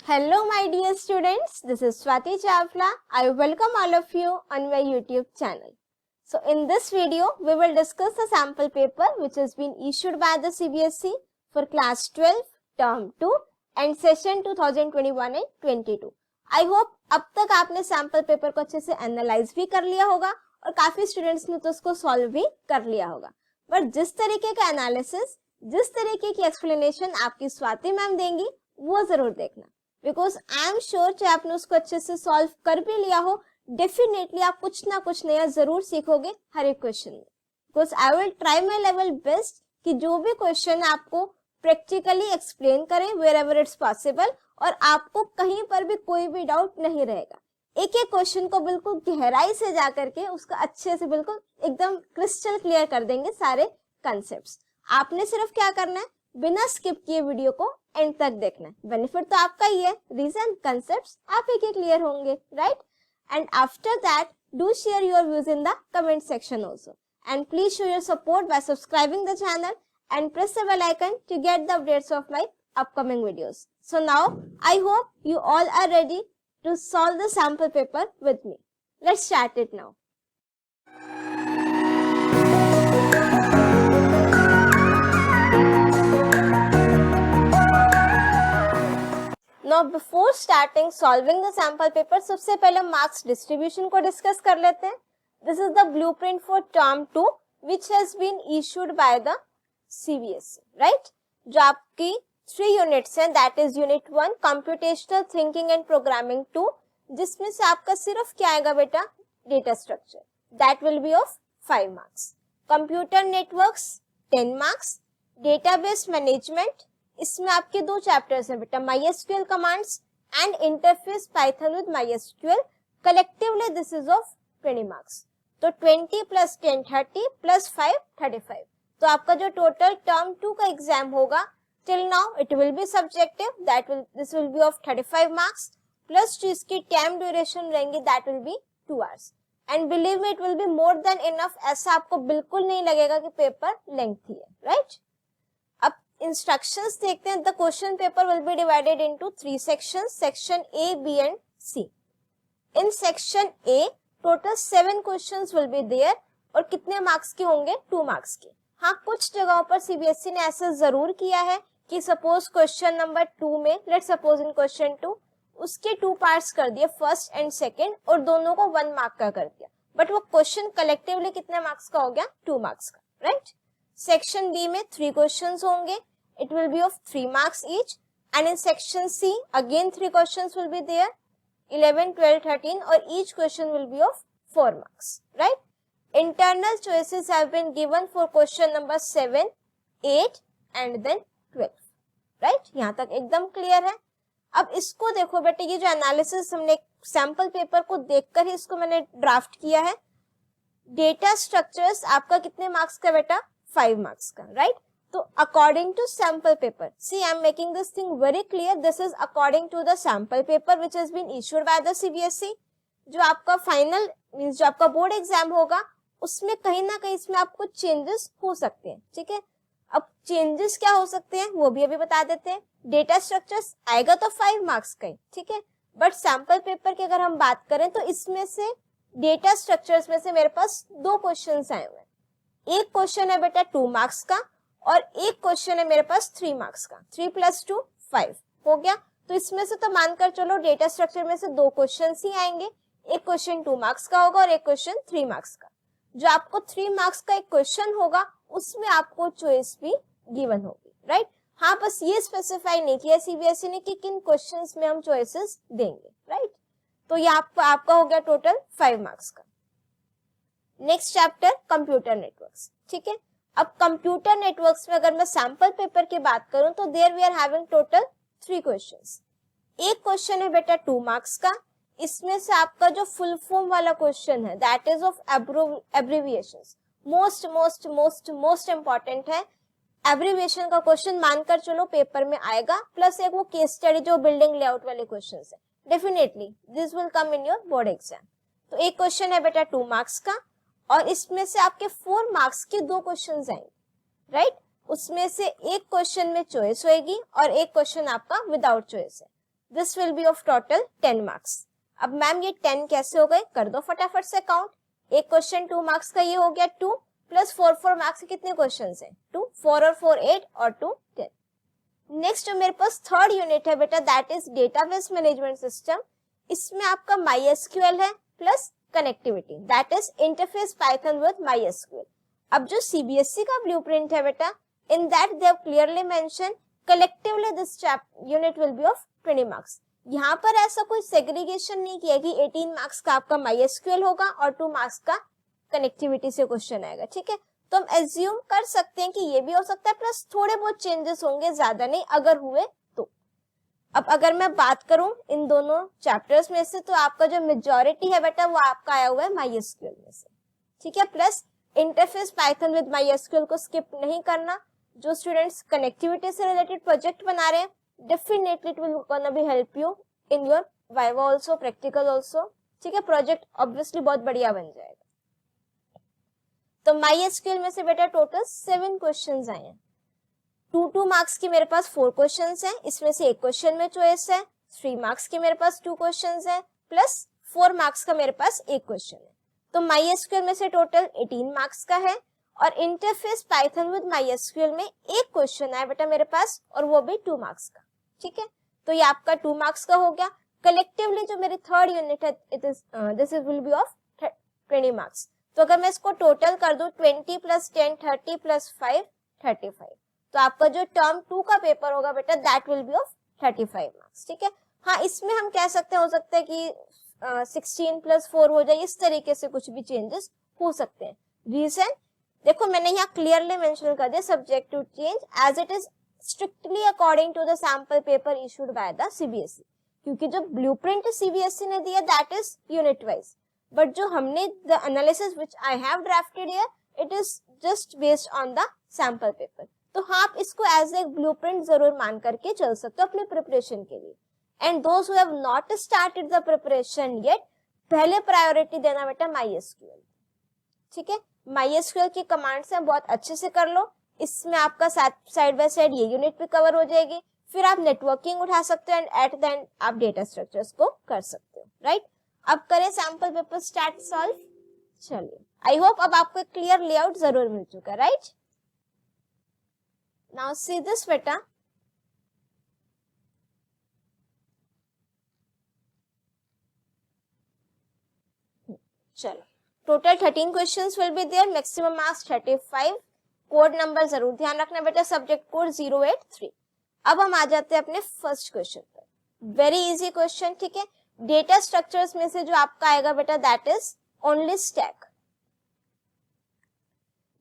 Hello my dear students, this is Swati Chawla. I welcome all of you on my YouTube channel. So in this video, we will discuss the sample paper which has been issued by the CBSE for class 12, term 2 and session 2021 and 22. I hope अब तक आपने sample paper को अच्छे से analyse भी कर लिया होगा और काफी स्टूडेंट्स ने तो उसको सॉल्व भी कर लिया होगा। बट जिस तरीके का एनालिसिस, जिस तरीके की एक्सप्लेनेशन आपकी स्वाति मैम देंगी वो जरूर देखना, बिकॉज आई एम श्योर चाहे आपने उसको अच्छे से सॉल्व कर भी लिया हो, डेफिनेटली आप कुछ ना कुछ नया जरूर सीखोगे हर एक क्वेश्चन में। Because I will try my level best कि जो भी क्वेश्चन आपको प्रैक्टिकली एक्सप्लेन करें वेयर एवर इट्स पॉसिबल और आपको कहीं पर भी कोई भी डाउट नहीं रहेगा। एक एक क्वेश्चन को बिल्कुल गहराई से जाकर के उसका अच्छे से बिल्कुल एकदम क्रिस्टल क्लियर कर देंगे सारे कंसेप्ट्स। आपने सिर्फ क्या करना है, बिना स्किप किए वीडियो को एंड तक देखना है। बेनिफिट तो आपका ही है, रीजन कंसेप्ट्स आप ही क्लियर होंगे, right? And after that do share your views in the comment section also and please show your support by subscribing the channel and press the bell icon to get the updates of my upcoming videos. So now I hope you all are ready to solve the sample paper with me. Let's start it now. Now before starting solving the sample paper, सबसे पहले marks distribution को discuss कर लेते हैं. This is the blueprint for term 2 which has been issued by the CBSE, right? जो आपकी 3 units हैं, that is unit 1 computational thinking and programming 2, जिसमें से आपका सिर्फ क्या आएगा बेटा, data structure, that will be of 5 marks. Computer networks 10 marks. Database management, इसमें आपके 2 चैप्टर्स हैं बेटा, MySQL commands and interface Python with MySQL। Collectively this is of 20 marks. तो 20 प्लस 10 30 प्लस 5 35। तो आपका जो टोटल टर्म 2 का एग्जाम होगा, till now it will be subjective, this will be of 35 marks plus जो इसकी टाइम ड्यूरेशन रहेंगी that will be 2 hours and believe me it will be more than enough. ऐसा आपको बिल्कुल नहीं लगेगा कि पेपर लेंथी है, राइट? अब इंस्ट्रक्शंस देखते हैं। The question paper will be divided into 3 sections, section A, B and C. In section A total 7 questions will be there और कितने मार्क्स के होंगे, 2 मार्क्स के। हाँ, कुछ जगहों पर सीबीएसई ने ऐसा जरूर किया है कि सपोज क्वेश्चन नंबर 2 में, लेट सपोज इन क्वेश्चन 2 उसके 2 पार्ट्स कर दिए, फर्स्ट एंड सेकंड, और दोनों को 1 मार्क का कर दिया, बट वो क्वेश्चन कलेक्टिवली कितने मार्क्स का हो गया, 2 मार्क्स का, राइट? सेक्शन बी में 3 क्वेश्चंस होंगे, it will be of 3 marks each. And in section C again 3 questions will be there, 11 12 13, और each question will be of 4 marks, right? Internal choices have been given for question number 7, 8 and then 12, right? यहाँ तक एकदम clear है। अब इसको देखो बेटे, ये जो एनालिसिस हमने सैंपल पेपर को देखकर ही इसको मैंने ड्राफ्ट किया है। डेटा स्ट्रक्चर्स आपका कितने मार्क्स का बेटा, 5 मार्क्स का, राइट? तो according to sample paper, see I am making this thing very clear, this is according to the sample paper which has been issued by the CBSE. जो आपका final means जो आपका board exam होगा उसमें कहीं ना कहीं इसमें आपको चेंजेस हो सकते हैं, ठीक है? अब चेंजेस क्या हो सकते हैं वो भी अभी बता देते हैं। डेटा स्ट्रक्चर्स आएगा तो 5 मार्क्स का ही, ठीक है? बट सैंपल पेपर की अगर हम बात करें तो इसमें से डेटा स्ट्रक्चर्स में से मेरे पास 2 क्वेश्चंस आए हुए हैं। एक क्वेश्चन है बेटा 2 मार्क्स का और एक क्वेश्चन है मेरे पास 3 मार्क्स का। 3 + 2 5 हो गया। तो इसमें से तो मानकर चलो डेटा स्ट्रक्चर में से 2 क्वेश्चन ही आएंगे, एक क्वेश्चन 2 मार्क्स का होगा और एक क्वेश्चन 3 मार्क्स का। जो आपको 3 मार्क्स का एक क्वेश्चन होगा उसमें आपको चॉइस भी गिवन होगी, राइट? हाँ, बस ये स्पेसिफाई नहीं किया सीबीएसई ने कि किन क्वेश्चंस में हम चॉइसेस देंगे, राइट? तो ये आपका हो गया टोटल 5 मार्क्स का। नेक्स्ट चैप्टर कंप्यूटर नेटवर्क्स, ठीक है? अब कंप्यूटर नेटवर्क्स में अगर मैं सैंपल पेपर की बात करूं तो there we are having total 3 questions. एक क्वेश्चन है बेटा 2 मार्क्स का, इसमें से आपका जो फुल फॉर्म वाला क्वेश्चन है that is of abbreviations, most important है। एब्रिविएशन का क्वेश्चन मानकर चलो पेपर में आएगा, प्लस एक वो केस स्टडी जो बिल्डिंग लेआउट वाले क्वेश्चंस है, definitely this will come in your board exam. तो एक क्वेश्चन है बेटा 2 मार्क्स का और इसमें से आपके 4 मार्क्स के 2 क्वेश्चन आएंगे, राइट? उसमें से एक क्वेश्चन में चॉइस होएगी और एक क्वेश्चन आपका विदाउट चॉइस है। This will be of total 10 marks. अब मैम ये 10 कैसे हो गए, कर दो फटाफट से काउंट। एक क्वेश्चन 2 मार्क्स का ये हो गया 2 प्लस 4 मार्क्स के कितने क्वेश्चन हैं 2, 4 और 4 8 और 2 10। नेक्स्ट मेरे पास थर्ड यूनिट है बेटा, that is database management system. इसमें आपका MySQL है plus connectivity, that is interface Python with MySQL। अब जो CBSE का ब्लूप्रिंट है बेटा, in that they have clearly mention collectively this unit will be of 20 marks. यहाँ पर ऐसा कोई सेग्रीगेशन नहीं किया कि 18 मार्क्स का आपका MySQL होगा और 2 मार्क्स का कनेक्टिविटी से क्वेश्चन आएगा, ठीक है। तो हम एज्यूम कर सकते हैं कि ये भी हो सकता है, प्लस थोड़े बहुत चेंजेस होंगे, ज्यादा नहीं, अगर हुए तो। अब अगर मैं बात करूं इन दोनों चैप्टर्स में से, तो आपका जो मेजॉरिटी है बेटा वो आपका आया हुआ है MySQL में से, ठीक है। Plus interface Python with MySQL को स्किप नहीं करना। जो स्टूडेंट्स कनेक्टिविटी से रिलेटेड प्रोजेक्ट बना रहे हैं, definitely it will gonna be help you in your viva also, practical also, ठीक है। प्रोजेक्ट ऑब्वियसली बहुत बढ़िया बन जाएगा। तो MySQL में से बेटा टोटल 7 क्वेश्चंस आए हैं। 2 मार्क्स की मेरे पास 4 क्वेश्चंस हैं, इसमें से एक क्वेश्चन में चॉइस है। 3 मार्क्स के मेरे पास 2 क्वेश्चंस हैं, प्लस 4 मार्क्स का मेरे पास एक क्वेश्चन है। तो MySQL में से टोटल 18 मार्क्स का है, और इंटरफेस पाइथन विद MySQL में एक क्वेश्चन है बेटा मेरे पास, और वो भी 2 मार्क्स का, ठीक है। तो ये आपका 2 मार्क्स का हो गया। कलेक्टिवली जो मेरी थर्ड यूनिट है, it is this is will be of 20 marks. तो अगर मैं इसको टोटल कर दूं 20 प्लस 10 30 प्लस 5 35, तो आपका जो टर्म 2 का पेपर होगा बेटा, that will be of 35 marks, ठीक है। हाँ, इसमें हम कह सकते हैं, हो सकता है कि 16 प्लस 4 हो जाए, इस तरीके से कुछ भी चेंजेस हो सकते हैं। रीजन देखो, मैंने यहाँ क्लियरली मेंशन कर दिया, subject to change as it is strictly according to the sample paper issued by the CBSE, क्योंकि जो ब्लूप्रिंट CBSE ने दिया that is unit wise, but जो हमने the analysis which I have drafted here, it is just based on the sample paper. तो हाँ, आप इसको एज ए ब्लूप्रिंट जरूर मान करके चल सकते हो अपने प्रिपरेशन के लिए। And those who have not started the preparation yet, पहले प्रायोरिटी देना बेटा MySQL, ठीक है। MySQL की कमांड्स हैं, बहुत अच्छे से कर लो। इसमें आपका साइड बाय साइड ये यूनिट भी कवर हो जाएगी। फिर आप नेटवर्किंग उठा सकते हो, एंड एट द एंड आप डेटा स्ट्रक्चर्स को कर सकते हो, राइट। अब करें सैंपल पेपर स्टार्ट सॉल्व। चलिए, आई होप अब आपको एक क्लियर लेआउट जरूर मिल चुका है, राइट। नाउ सी दिस बेटा, चलो total 13 questions will be there, maximum marks 35। Code number जरूर ध्यान रखना बेटा, सब्जेक्ट कोड 083। अब हम आ जाते हैं अपने फर्स्ट क्वेश्चन पर, वेरी इजी क्वेश्चन, ठीक है। डेटा स्ट्रक्चर्स में से जो आपका आएगा बेटा, that is only stack.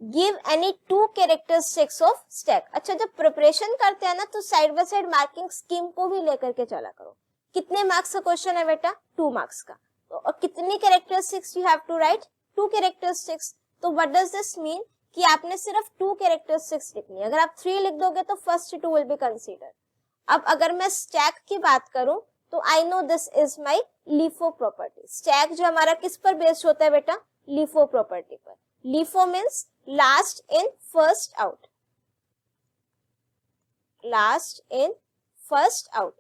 Give any 2 characteristics of stack. अच्छा, जब प्रिपरेशन करते हैं ना, तो side by side marking scheme को भी लेकर के चला करो। कितने मार्क्स का क्वेश्चन है बेटा, 2 मार्क्स का, तो और कितनी characteristics you have to write, 2 characteristics. तो व्हाट डज दिस मीन कि आपने सिर्फ 2 कैरेक्टरिस्टिक्स लिखनी है। अगर आप 3 लिख दोगे तो फर्स्ट 2 विल बी कंसीडर। अब अगर मैं स्टैक की बात करूं, तो I know this is my LIFO property. Stack जो हमारा किस पर बेस्ड होता है बेटा, LIFO प्रॉपर्टी पर। LIFO means last in first out, last in first out.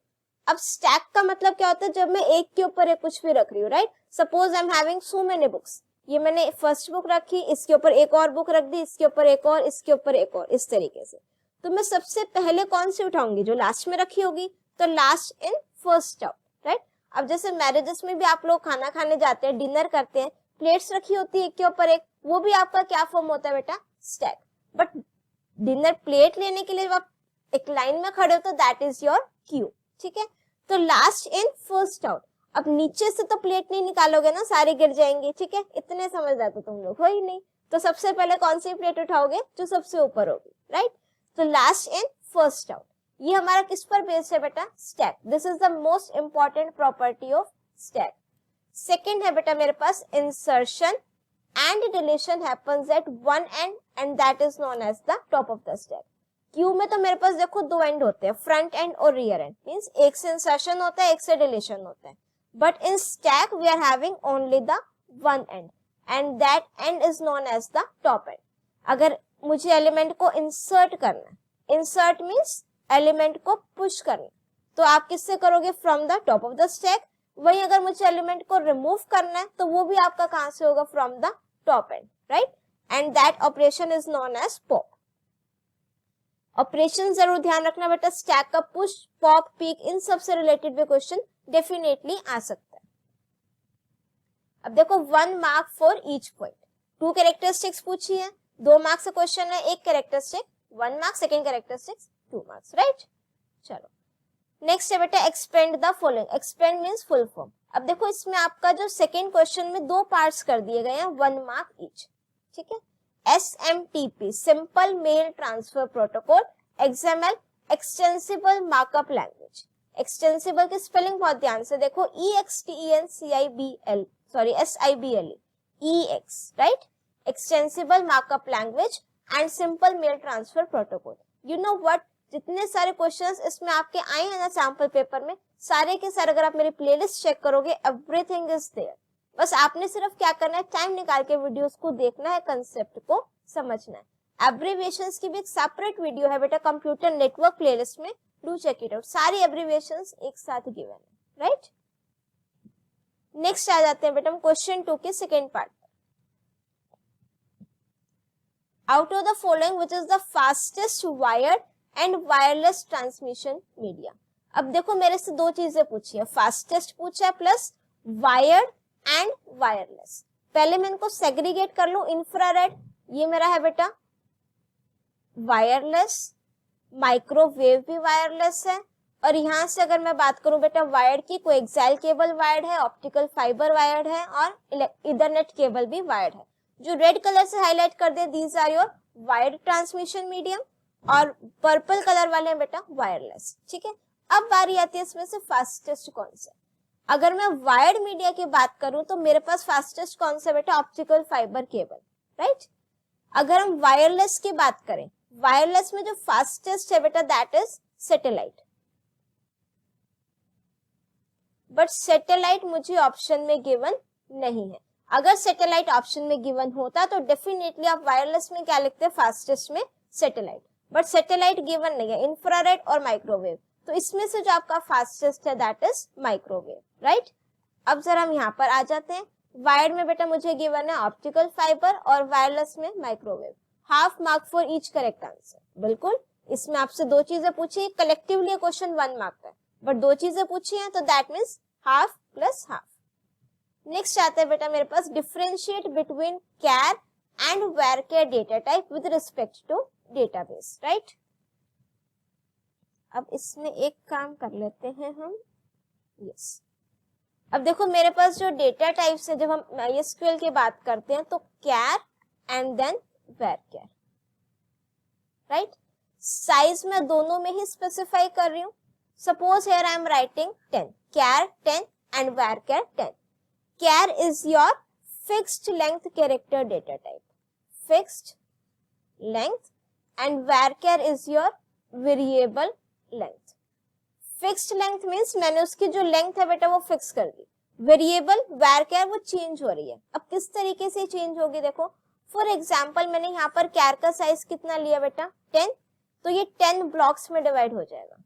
अब स्टैक का मतलब क्या होता है, जब मैं एक के ऊपर एक कुछ भी रख रही हूँ, right. Suppose I am having so many books, ये मैंने फर्स्ट बुक रखी, इसके ऊपर एक और बुक रख दी, इसके ऊपर एक और, इसके ऊपर एक और, इस तरीके से। तो मैं सबसे पहले कौन सी उठाऊंगी, जो लास्ट में रखी होगी, तो last in first out, right. अब जैसे मैरिजेस में भी आप लोग खाना खाने जाते हैं, डिनर करते हैं, प्लेट्स रखी होती है एक के ऊपर एक, वो भी आपका क्या फॉर्म होता है बेटा, स्टैक। बट डिनर प्लेट लेने के लिए आप एक लाइन में खड़े हो, तो दैट इज योर क्यू, ठीक है। तो लास्ट इन फर्स्ट आउट। अब नीचे से तो प्लेट नहीं निकालोगे ना, सारे गिर जाएंगे, ठीक है। इतने समझदार तो तुम लोग हो ही नहीं। तो सबसे पहले कौन सी प्लेट उठाओगे, जो सबसे ऊपर होगी, राइट। तो लास्ट इन फर्स्ट आउट, ये हमारा किस पर बेस्ड है बेटा, stack. This is the most important property of stack. Second है बेटा मेरे पास insertion and deletion happens at one end, and that is known as the top of the stack. Queue में तो मेरे पास देखो 2 एंड होते हैं, फ्रंट एंड और रियर एंड, मींस एक से इंसर्शन होता है, एक से डिलीशन होता है। But in stack we are having only the one end, and that end is known as the top end. अगर मुझे एलिमेंट को इंसर्ट करना है, इंसर्ट मींस एलिमेंट को पुश करना, तो आप किससे करोगे, from the top of the stack. वहीं अगर मुझे एलिमेंट को रिमूव करना है तो वो भी आपका कहां से होगा, from the top end, right, and that operation is known as pop. Operation जरूर ध्यान रखना बेटा, स्टैक का पुश, पॉप, पीक, इन सब से रिलेटेड भी क्वेश्चन डेफिनेटली आ सकता है। अब देखो 1 mark for each point, 2 characteristics पूछी है, 2 मार्क्स का क्वेश्चन है, एक characteristic 1 mark, second characteristics 2 marks, right. चलो नेक्स्ट है बेटा expand the following, expand means full form. अब देखो इसमें आपका जो सेकंड क्वेश्चन में 2 पार्ट्स कर दिए गए हैं, 1 मार्क ईच, ठीक है। SMTP simple mail transfer protocol, XML extensible markup language. Extensible की स्पेलिंग बहुत ध्यान से देखो, SIBLE, EX, right, extensible markup language and simple mail transfer protocol. You know what, जितने सारे क्वेश्चंस इसमें आपके आए हैं ना सैंपल पेपर में, सारे के सारे अगर आप मेरी प्लेलिस्ट चेक करोगे, एवरीथिंग इज देयर। बस आपने सिर्फ क्या करना है, टाइम निकाल के वीडियोस को देखना है, कंसेप्ट को समझना है। एब्रिविएशंस की भी एक सेपरेट वीडियो है बेटा कंप्यूटर नेटवर्क प्लेलिस्ट में, डू चेक इट आउट, सारी एब्रिविएशंस एक साथ गिवन है, राइट। नेक्स्ट आ जाते हैं बेटा हम क्वेश्चन 2 के second part. Out of the following which is the fastest wired and wireless transmission media. अब देखो मेरे से 2 चीजें पूछी है, फास्टेस्ट पूछा है प्लस वायर्ड एंड वायरलेस। पहले मैं इनको सेग्रीगेट कर लूं, इंफ्रारेड ये मेरा है बेटा वायरलेस, माइक्रोवेव भी वायरलेस है, और यहां से अगर मैं बात करूं बेटा वायर्ड की, कोई एक्साइल केबल वायर्ड है, ऑप्टिकल फाइबर वायर्ड है, और इथरनेट केबल भी वायर्ड है। जो रेड कलर से हाईलाइट कर दे these are your wired transmission medium, और पर्पल कलर वाले हैं बेटा वायरलेस, ठीक है। अब बारी आती है इसमें से फास्टेस्ट कौन सा। अगर मैं वायर्ड मीडिया की बात करूं तो मेरे पास फास्टेस्ट कौन सा बेटा, ऑप्टिकल फाइबर केबल, राइट। अगर हम वायरलेस की बात करें, वायरलेस में जो फास्टेस्ट है बेटा that is satellite, but satellite मुझे ऑप्शन में गिवन नहीं है। अगर सैटेलाइट ऑप्शन में गिवन होता तो डेफिनेटली आप वायरलेस में क्या लिखते, फास्टेस्ट में सैटेलाइट, बट सैटेलाइट गिवन नहीं है, इंफ्रारेड और माइक्रोवेव, तो इसमें से जो आपका फास्टेस्ट है दैट इज माइक्रोवेव, राइट। अब जरा हम यहाँ पर आ जाते हैं, वायर्ड में बेटा मुझे गिवन है ऑप्टिकल फाइबर और वायरलेस में microwave. Half mark for each correct answer, बिल्कुल। इसमें आपसे 2 चीजें पूछी, कलेक्टिवली क्वेश्चन 1 मार्क का है, बट 2 चीजें पूछी हैं तो that means half plus half. Next आता है बेटा मेरे पास differentiate between char and varchar data type with respect to database, right. अब इसमें एक काम कर लेते हैं हम, यस। अब देखो मेरे पास जो डेटा टाइप्स है, जब हम MySQL की बात करते हैं तो char and then varchar, right. Size में दोनों में ही स्पेसिफाई कर रही हूं। Suppose here I am writing 10, char 10 and varchar 10। Char is your fixed length character data type, fixed length, and varchar is your variable length. Fixed length means मैंने उसकी जो लेंथ है बेटा वो फिक्स कर दी, वेरिएबल varchar वो change हो रही है। अब किस तरीके से चेंज होगी देखो, फॉर एग्जांपल मैंने यहाँ पर कैर का साइज कितना लिया बेटा 10, तो ये 10 ब्लॉक्स में डिवाइड हो जाएगा,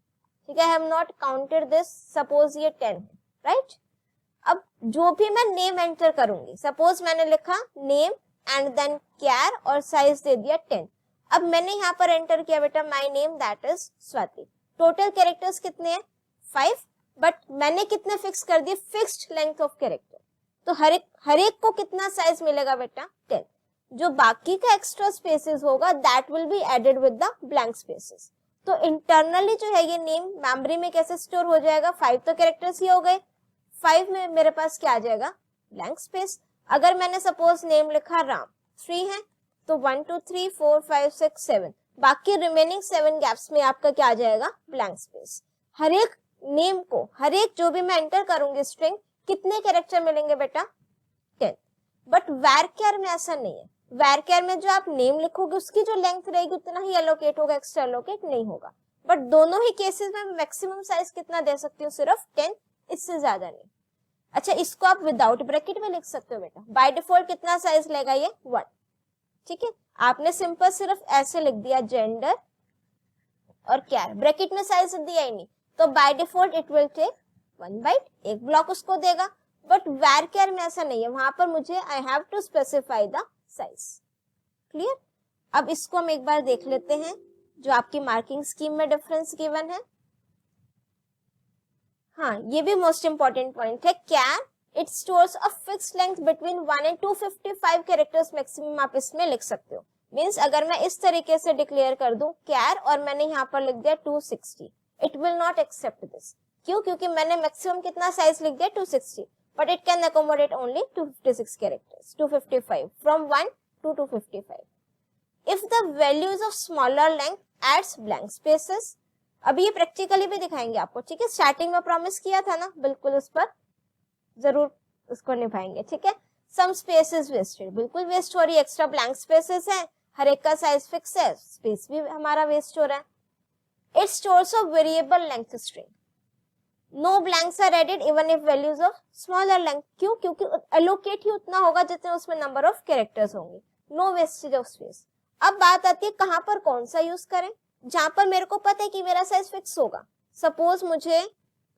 ठीक है। I have not counted this, suppose ये 10 है, राइट। अब जो भी मैं नेम एंटर करूंगी, सपोज मैंने लिखा नेम एंड देन कैर और साइज दे दिया 10। अब मैंने यहाँ पर एंटर किया बेटा my name that is Swati. Total characters कितने हैं 5, बट मैंने कितने फिक्स कर दिए, फिक्स्ड लेंथ ऑफ कैरेक्टर, तो हर एक को कितना साइज मिलेगा बेटा 10। जो बाकी का एक्स्ट्रा स्पेसेस होगा that will be added with the blank spaces. तो इंटरनली जो है ये नेम मेमोरी में कैसे स्टोर हो जाएगा, 5 तो कैरेक्टर्स ही हो गए, 5 में मेरे पास क्या आ जाएगा ब्लैंक स्पेस। अगर मैंने सपोज नेम लिखा राम, 3 है तो 1 2 3 4 5 6 7, बाकी रिमेनिंग 7 गैप्स में आपका क्या आ जाएगा ब्लैंक स्पेस। हर एक नेम को, हर एक जो भी मैं एंटर करूंगी स्ट्रिंग, कितने कैरेक्टर मिलेंगे बेटा 10। बट varchar में ऐसा नहीं है, varchar में जो आप नेम लिखोगे उसकी जो लेंथ रहेगी उतना ही एलोकेट होगा, एक्स्ट्रा एलोकेट नहीं होगा। बट दोनों ही केसेस में मैक्सिमम साइज कितना दे सकती हूँ, सिर्फ 10, इससे ज्यादा नहीं। अच्छा इसको आप विदाउट ब्रैकेट में लिख सकते हो बेटा, बाय डिफॉल्ट कितना साइज लेगा ये 1, ठीक है। आपने सिंपल सिर्फ ऐसे लिख दिया जेंडर और कैर, ब्रैकेट में साइज दिया ही नहीं, तो by default it will take 1 byte, एक ब्लॉक उसको देगा। बट varchar में ऐसा नहीं है, वहां पर मुझे I have to specify the size. Clear? अब इसको हम एक बार देख लेते हैं जो आपकी मार्किंग स्कीम में डिफरेंस गिवन है। हाँ, ये भी मोस्ट इंपॉर्टेंट पॉइंट है। Char it stores a fixed length between 1 and 255 characters maximum आप इसमें लिख सकते हो। मींस अगर मैं इस तरीके से डिक्लेयर कर दूं कैर और मैंने यहाँ पर लिख दिया 260, it will not accept this. क्यों? क्योंकि मैंने मैक्सिमम कितना साइज लिख दिया 260, but it can accommodate only 256 characters, 255 from 1 to 255। If the values of smaller length adds blank spaces, अभी ये प्रैक्टिकली भी दिखाएंगे आपको, ठीक है। स्टार्टिंग में प्रॉमिस किया था ना, बिल्कुल उस पर जरूर उसको निभाएंगे, ठीक है। सम स्पेस इज वेस्टेड, बिल्कुल वेस्ट हो रही है, एक्स्ट्रा ब्लैंक स्पेसेस है, हर एक का साइज फिक्स है, स्पेस भी हमारा वेस्ट हो रहा है। It stores a variable length string, no blanks are added even if values of smaller length. क्यों? क्योंकि एलोकेट ही उतना होगा जितने उसमें नंबर ऑफ कैरेक्टर्स होंगे, नो वेस्टेज ऑफ स्पेस। अब बात आती है कहां पर कौन सा यूज करें, जहां पर मेरे को पता है कि मेरा साइज फिक्स होगा। सपोज मुझे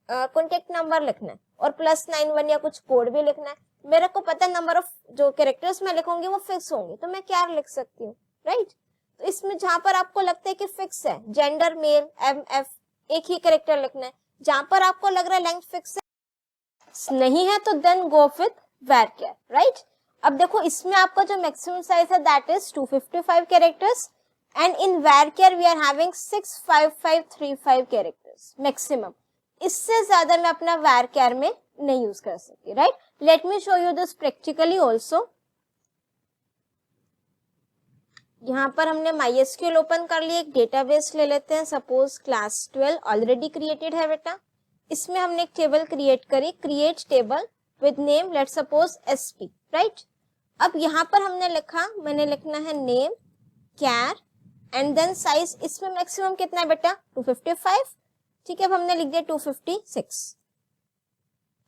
कॉन्टेक्ट नंबर लिखना है और +91 या कुछ कोड भी लिखना है, मेरे को पता है नंबर ऑफ जो कैरेक्टर्स मैं लिखूंगी वो फिक्स होंगे, तो मैं क्या लिख सकती हूँ, राइट। तो इसमें जहां पर आपको लगता है कि फिक्स है, जेंडर मेल MF एक ही कैरेक्टर लिखना है, जहां पर आपको लग रहा है लेंथ फिक्स है नहीं है, तो then go with varchar, right. अब देखो इसमें आपका जो मैक्सिमम साइज है that is 255 characters and in varchar we are having 65535 characters maximum. इससे ज्यादा मैं अपना varchar में नहीं यूज कर सकती, right. Let me show you this practically also. यहाँ पर हमने MySQL ओपन कर लिया, एक डेटाबेस ले लेते हैं, सपोज क्लास 12 ऑलरेडी क्रिएटेड है बेटा। इसमें हमने एक टेबल क्रिएट करी, create table with name let suppose SP, right. अब यहाँ पर हमने लिखा, मैंने लिखना है name char and then size, इसमें मैक्सिमम कितना है बेटा 255, ठीक है। अब हमने लिख दिया 256,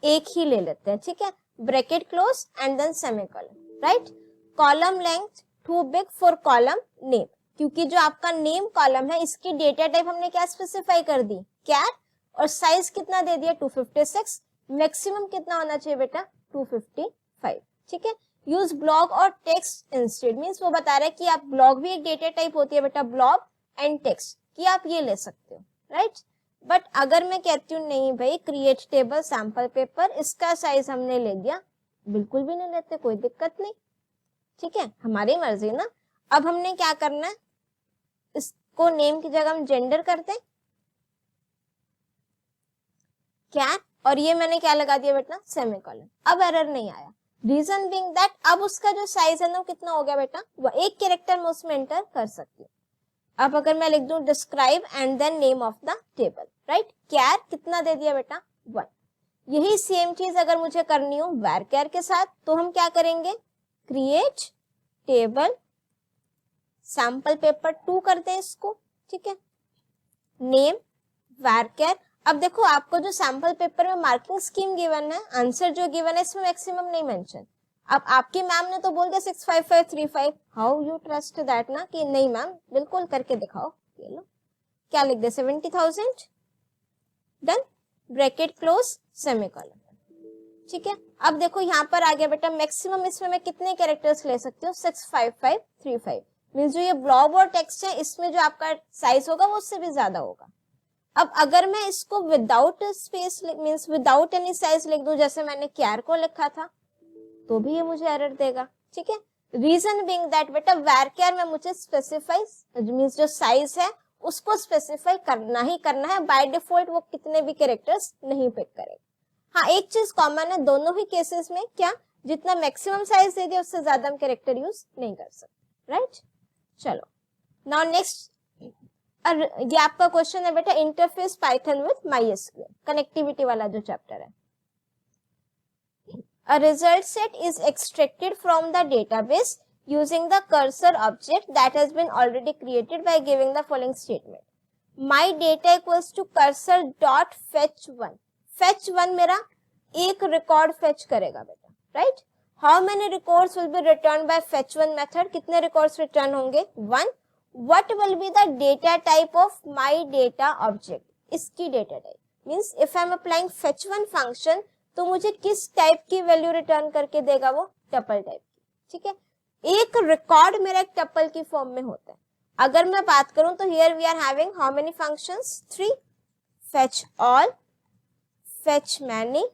एक ही ले लेते हैं, ठीक है। Bracket close and then semicolon, right. Column length too big for column name, क्योंकि जो आपका नेम कॉलम है इसकी डेटा टाइप हमने क्या स्पेसिफाई कर दी, कैर, और साइज कितना दे दिया 256, मैक्सिमम कितना होना चाहिए बेटा 255, ठीक है। यूज ब्लॉक और टेक्स्ट इंस्टेड, मींस वो बता रहा है कि आप ब्लॉक भी एक डेटा टाइप होती है बेटा, ब्लॉक एंड टेक्स्ट, कि आप ये ले सकते हो, राइट। बट अगर मैं कहती हूँ नहीं भाई क्रिएट टेबल सैंपल पेपर, इसका साइज हमने ले दिया, बिल्कुल भी नहीं लेते, कोई दिक्कत नहीं, ठीक है, हमारी मर्जी ना। अब हमने क्या करना है, इसको नेम की जगह हम जेंडर करते हैं क्या, और ये मैंने क्या लगा दिया बेटा सेमीकोलन। अब एरर नहीं आया, रीजन बीइंग दैट अब उसका जो साइज है ना कितना हो गया बेटा, वो एक कैरेक्टर में उसमें एंटर कर सकती हूँ। अब अगर मैं लिख दूं describe and then name of the table, right, char कितना दे दिया बेटा 1। यही सेम चीज अगर मुझे करनी हो varchar के साथ, तो हम क्या करेंगे, क्रिएट टेबल सैंपल पेपर 2 करते हैं इसको, ठीक है, नेम varchar। अब देखो आपको जो सैंपल पेपर में मार्किंग स्कीम गिवन है, आंसर जो गिवन है इसमें मैक्सिमम नहीं मेंशन। अब आपकी मैम ने तो बोल दिया 65535, हाउ यू ट्रस्ट दैट ना कि नहीं मैम बिल्कुल करके दिखाओ, ये लो क्या लिख दे 70,000, डन, ब्रैकेट क्लोज सेमीकोलन, ठीक है। अब देखो यहाँ पर आ गया बेटा मैक्सिमम, इसमें मैं कितने कैरेक्टर्स ले सकती हूँ 65535, मींस जो ये ब्लॉब और टेक्स्ट है इसमें जो आपका साइज होगा वो उससे भी ज्यादा होगा। अब अगर मैं इसको without space means without any size लिख दूं जैसे मैंने कैर को लिखा था, तो भी ये मुझे एरर देगा, ठीक है। रीजन बीइंग दैट बेटा varchar में मुझे स्पेसिफाई मींस जो साइज है उसको स्पेसिफाई करना ही करना है, बाय डिफॉल्ट वो कितने भी कैरेक्टर्स नहीं पिक करेगा। हाँ एक चीज कॉमन है दोनों ही केसेस में, क्या, जितना मैक्सिमम साइज दे दिया उससे ज्यादा हम कैरेक्टर यूज नहीं कर सकते, राइट। चलो नाउ नेक्स्ट, ये आपका क्वेश्चन है बेटा interface Python with MySQL, connectivity वाला जो चैप्टर है। A result set is extracted from the database using the cursor object that has been already created by giving the following statement. My data equals to cursor dot fetch 1. Fetch 1 मेरा एक record fetch करेगा बेटा, right. How many records will be returned by fetch 1 method? कितने records return होंगे 1. What will be the data type of my data object? इसकी data type, means if I am applying fetch one function तो मुझे किस type की value return करके देगा, वो टपल टाइप की, ठीक है। एक रिकॉर्ड मेरा एक टपल की फॉर्म में होता है। अगर मैं बात करूं तो here we are having how many functions, 3, fetch all, fetch many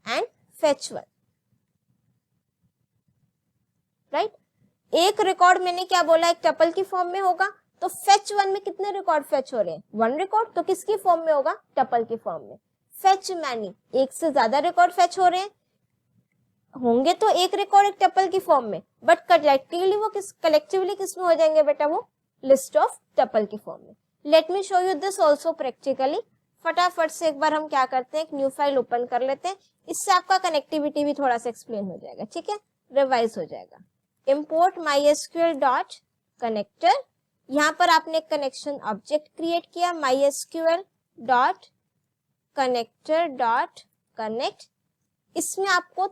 and fetch one, right. एक रिकॉर्ड मैंने क्या बोला, एक टपल की फॉर्म में होगा, तो फेच वन में कितने रिकॉर्ड फेच हो रहे हैं, 1 रिकॉर्ड, तो किसकी फॉर्म में होगा, टपल की फॉर्म में। फेच मैनी, एक से ज्यादा रिकॉर्ड फेच हो रहे हैं, होंगे तो एक रिकॉर्ड एक टपल की फॉर्म में, बट कलेक्टिवली किस में हो जाएंगे बेटा, वो लिस्ट ऑफ टपल की फॉर्म में। Let me show you this also practically. फटाफट से एक बार हम क्या करते हैं, एक न्यू फाइल ओपन कर लेते हैं, इससे आपका कनेक्टिविटी भी थोड़ा सा एक्सप्लेन हो जाएगा, ठीक है, रिवाइज हो जाएगा। import mysql डॉट कनेक्टर, यहाँ पर आपने एक कनेक्शन ऑब्जेक्ट क्रिएट किया, mysql dot connector dot connect. इसमें आपको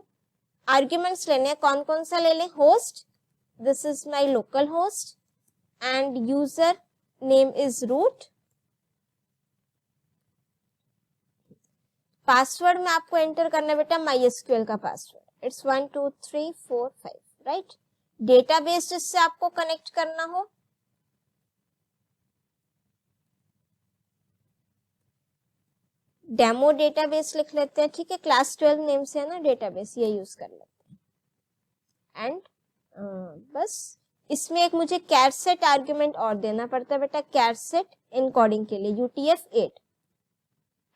आर्ग्यूमेंट्स लेने हैं, कौन कौन सा ले लें, host, this is my local host and user name is root. Password में आपको एंटर करना है बेटा mysql का पासवर्ड, इट्स 1 2 3 4 5, राइट। डेटाबेस जिससे आपको कनेक्ट करना हो, डेमो डेटाबेस लिख लेते हैं, ठीक है, क्लास 12 नेम से है ना डेटाबेस, ये यूज कर लेते हैं। एंड बस इसमें एक मुझे कैरसेट आर्ग्यूमेंट और देना पड़ता है बेटा, कैरसेट इनकोडिंग के लिए UTF-8,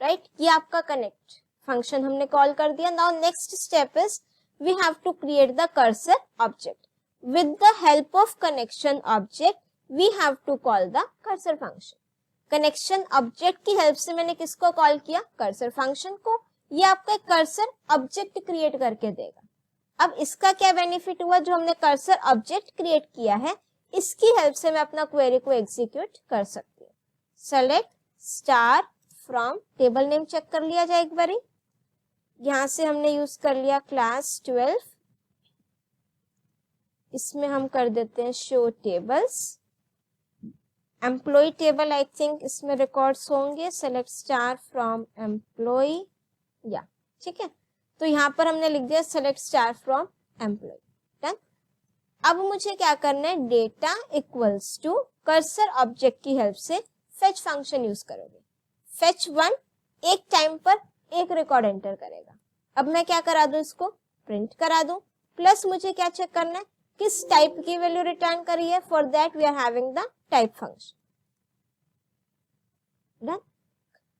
राइट। ये आपका कनेक्ट फंक्शन हमने कॉल कर दिया। Now next step is we have to create the cursor object. With the help of connection object we have to call the cursor function. Connection object की help से मैंने किसको call किया, cursor function को। ये आपका एक कर्सर ऑब्जेक्ट क्रिएट करके देगा। अब इसका क्या बेनिफिट हुआ, जो हमने कर्सर ऑब्जेक्ट क्रिएट किया है इसकी हेल्प से मैं अपना क्वेरी को एग्जीक्यूट कर सकती हूँ। Select star from, table name check कर लिया जाए एक बारी, यहां से हमने यूज कर लिया क्लास 12, इसमें हम कर देते हैं show tables, employ table I think इसमें रिकॉर्ड्स होंगे, सेलेक्ट स्टार फ्रॉम एम्प्लॉय, या ठीक है, तो यहाँ पर हमने लिख दिया select star from employ, done. अब मुझे क्या करना है, data equals to cursor object की हेल्प से फेच फंक्शन यूज करोगे। फेच वन एक टाइम पर एक रिकॉर्ड एंटर करेगा। अब मैं क्या करा दूं, इसको प्रिंट करा दूं, प्लस मुझे क्या चेक करना है, किस टाइप की वैल्यू रिटर्न करी है, for that we are having the type function, done.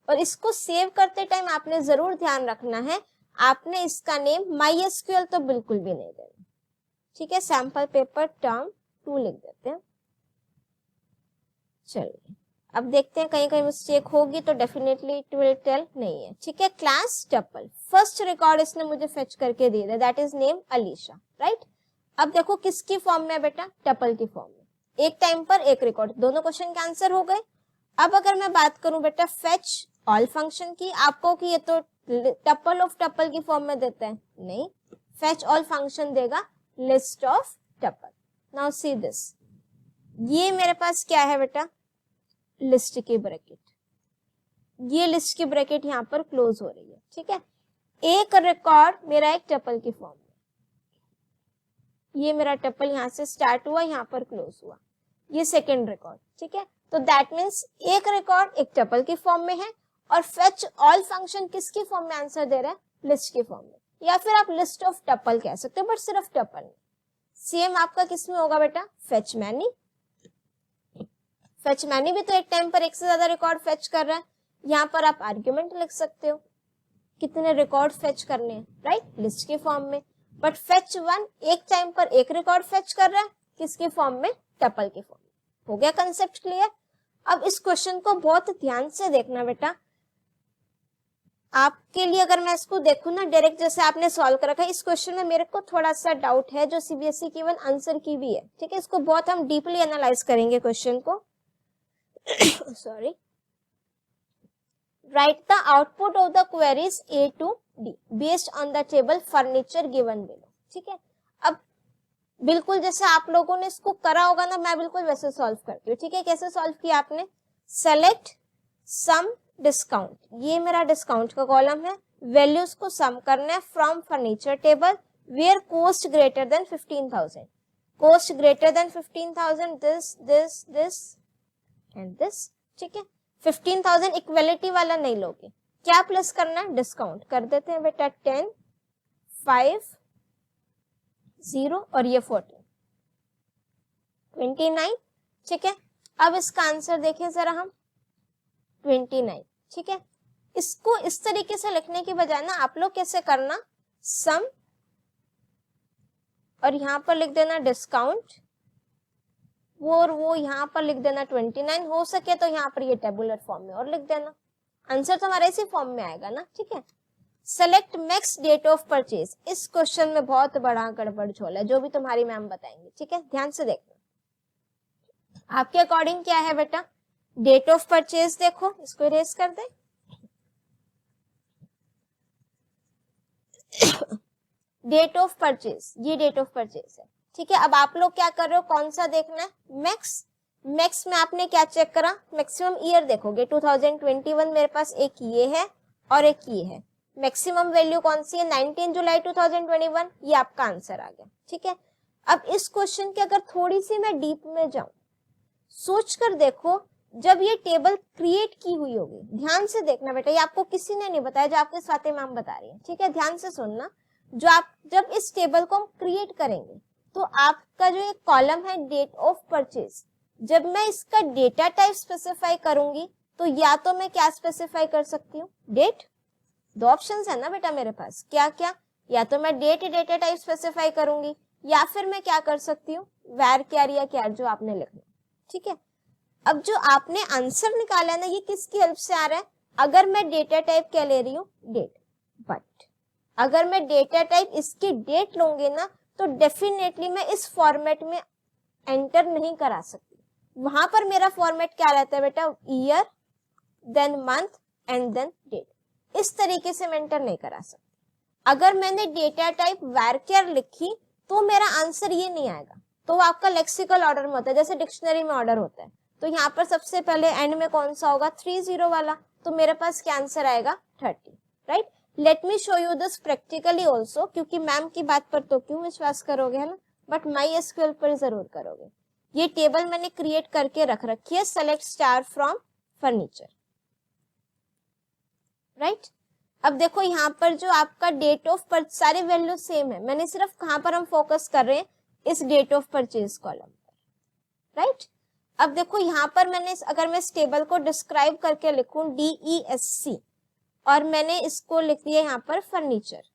और इसको सेव करते टाइम आपने जरूर ध्यान रखना है, आपने इसका नेम MySQL तो बिल्कुल भी नहीं देना, ठीक है, सैंपल पेपर टर्म 2 लिख देते हैं। चलिए अब देखते हैं कहीं कहीं मिस्टेक होगी तो डेफिनेटली इट विल टेल, नहीं है, ठीक है। क्लास टपल, फर्स्ट रिकॉर्ड इसने मुझे फेच करके दे दिया, that is name Alisha, right. अब देखो किसकी फॉर्म में बेटा, टपल की फॉर्म में, एक टाइम पर एक रिकॉर्ड, दोनों क्वेश्चन के आंसर हो गए। अब अगर मैं बात करूं बेटा फेच ऑल फंक्शन की, आपको कि ये तो टपल ऑफ टपल की फॉर्म में देता है, नहीं, फेच ऑल फंक्शन देगा list of tuple. Now see this, ये मेरे पास क्या है बेटा, लिस्ट की ब्रैकेट, ये लिस्ट की ब्रैकेट यहाँ पर क्लोज हो रही है, ठीक है। एक रिकॉर्ड मेरा एक टपल की फॉर्म में, ये मेरा टपल यहाँ से स्टार्ट हुआ, यहाँ पर क्लोज हुआ, ये सेकेंड रिकॉर्ड, ठीक है। तो दैट मीन्स एक रिकॉर्ड एक टपल की फॉर्म में है, और फेच ऑल फंक्शन किसकी फॉर्म में आंसर दे रहा है, लिस्ट की फॉर्म में, या फिर आप लिस्ट ऑफ टपल कह सकते हो, बट सिर्फ टपल में। सेम आपका किस में होगा बेटा, फेच मैनी, फेच मैनी भी तो एक टाइम पर एक से ज्यादा रिकॉर्ड फेच कर रहा है, यहाँ पर आप आर्ग्यूमेंट लिख सकते हो कितने रिकॉर्ड फेच करने हैं, राइट, लिस्ट के फॉर्म में। बट फेच वन एक टाइम पर एक रिकॉर्ड फेच कर रहा है, किसके फॉर्म में, टपल के फॉर्म में। हो गया कंसेप्ट क्लियर। अब इस क्वेश्चन को बहुत ध्यान से देखना बेटा, आपके लिए अगर मैं इसको देखूं ना डायरेक्ट जैसे आपने सॉल्व कर रखा है, इस क्वेश्चन में मेरे को थोड़ा सा डाउट है, जो सीबीएसई की इवन आंसर की भी है, ठीक है, इसको बहुत हम डीपली एनालाइज करेंगे क्वेश्चन को। Sorry, write the output of the queries A to D based on the table furniture given below, ठीक है। अब बिल्कुल जैसे आप लोगों ने इसको करा होगा ना, मैं बिल्कुल वैसे सॉल्व करती हूँ, ठीक है। कैसे सॉल्व किया आपने, सेलेक्ट सम डिस्काउंट, ये मेरा डिस्काउंट का कॉलम है, वैल्यूज को सम करना है from furniture table where cost greater than 15,000, cost greater than 15,000 this and this, ठीक है। 15,000 इक्वलिटी वाला नहीं लोगे, क्या प्लस करना है, डिस्काउंट कर देते हैं बेटा 10, 5, 0 और ये 14, 29, ठीक है। अब इसका आंसर देखें जरा हम, 29, ठीक है। इसको इस तरीके से लिखने की बजाय ना आप लोग कैसे करना, सम और यहां पर लिख देना डिस्काउंट, वो यहां पर लिख देना 29, हो सके तो यहां पर ये टेबुलर फॉर्म में और लिख देना, आंसर तो हमारा इसी फॉर्म में आएगा ना, ठीक है। Select max date of purchase, इस क्वेश्चन में बहुत बड़ा गड़बड़ झोल है, जो भी तुम्हारी मैम बताएंगे, ठीक है, ध्यान से देखना। आपके अकॉर्डिंग क्या है बेटा, डेट ऑफ परचेज देखो, इसको इरेज कर दे, डेट ऑफ परचेज, ये डेट ऑफ परचेज है, ठीक है। अब आप लोग क्या कर रहे हो, कौन सा देखना है, मैक्स, मैक्स में आपने क्या चेक करा, मैक्सिमम ईयर देखोगे, 2021 मेरे पास एक ये है और एक ये है, मैक्सिमम वैल्यू कौन सी है, 19 जुलाई 2021, ये आपका आंसर आ गया, ठीक है। अब इस क्वेश्चन के अगर थोड़ी सी मैं डीप में जाऊं, सोच कर देखो, जब ये टेबल क्रिएट की हुई होगी, ध्यान से देखना बेटा, ये आपको किसी ने नहीं बताया, जो आपके स्वाति मैम बता रही है, ठीक है, ध्यान से सुनना। जो आप जब इस टेबल को हम क्रिएट करेंगे तो आपका जो एक कॉलम है डेट ऑफ परचेज, जब मैं इसका डेटा टाइप स्पेसिफाई करूंगी तो या तो मैं क्या स्पेसिफाई कर सकती हूँ, डेट, दो ऑप्शंस है ना बेटा मेरे पास, क्या क्या, या तो मैं डेट डेटा टाइप स्पेसिफाई करूंगी, या फिर मैं क्या कर सकती हूँ, वैर कैर या कैर जो आपने लिखना, ठीक है। अब जो आपने आंसर निकाला है ना, ये किसकी हेल्प से आ रहा है, अगर मैं डेटा टाइप क्या ले रही हूँ, डेट, बट अगर मैं डेटा टाइप इसकी डेट लूंगी ना तो डेफिनेटली मैं इस फॉर्मेट में एंटर नहीं करा सकती, वहां पर मेरा फॉर्मेट क्या रहता है बेटा, year then month and then date, इस तरीके से मैं एंटर नहीं करा सकती। अगर मैंने डेटा टाइप वैरकेयर लिखी तो मेरा आंसर ये नहीं आएगा, तो वो आपका लेक्सिकल ऑर्डर में होता है, जैसे डिक्शनरी में ऑर्डर होता है, तो यहाँ पर सबसे पहले एंड में कौन सा होगा, 30 वाला, तो मेरे पास क्या आंसर आएगा, 30, right. Let me show you this practically also, क्योंकि मैम की बात पर तो क्यों विश्वास करोगे, है ना, बट माई एसक्यूएल पर जरूर करोगे। ये टेबल मैंने क्रिएट करके रख रखी है, select star from furniture, right. अब देखो यहाँ पर जो आपका डेट ऑफ परचेज, सारे वैल्यू सेम है, मैंने सिर्फ कहां पर हम फोकस कर रहे हैं, इस डेट ऑफ परचेज कॉलम पर, राइट। अब देखो यहाँ पर मैंने, अगर मैं इस टेबल को डिस्क्राइब करके लिखूं DESC और मैंने इसको लिख दिया यहाँ पर फर्नीचर,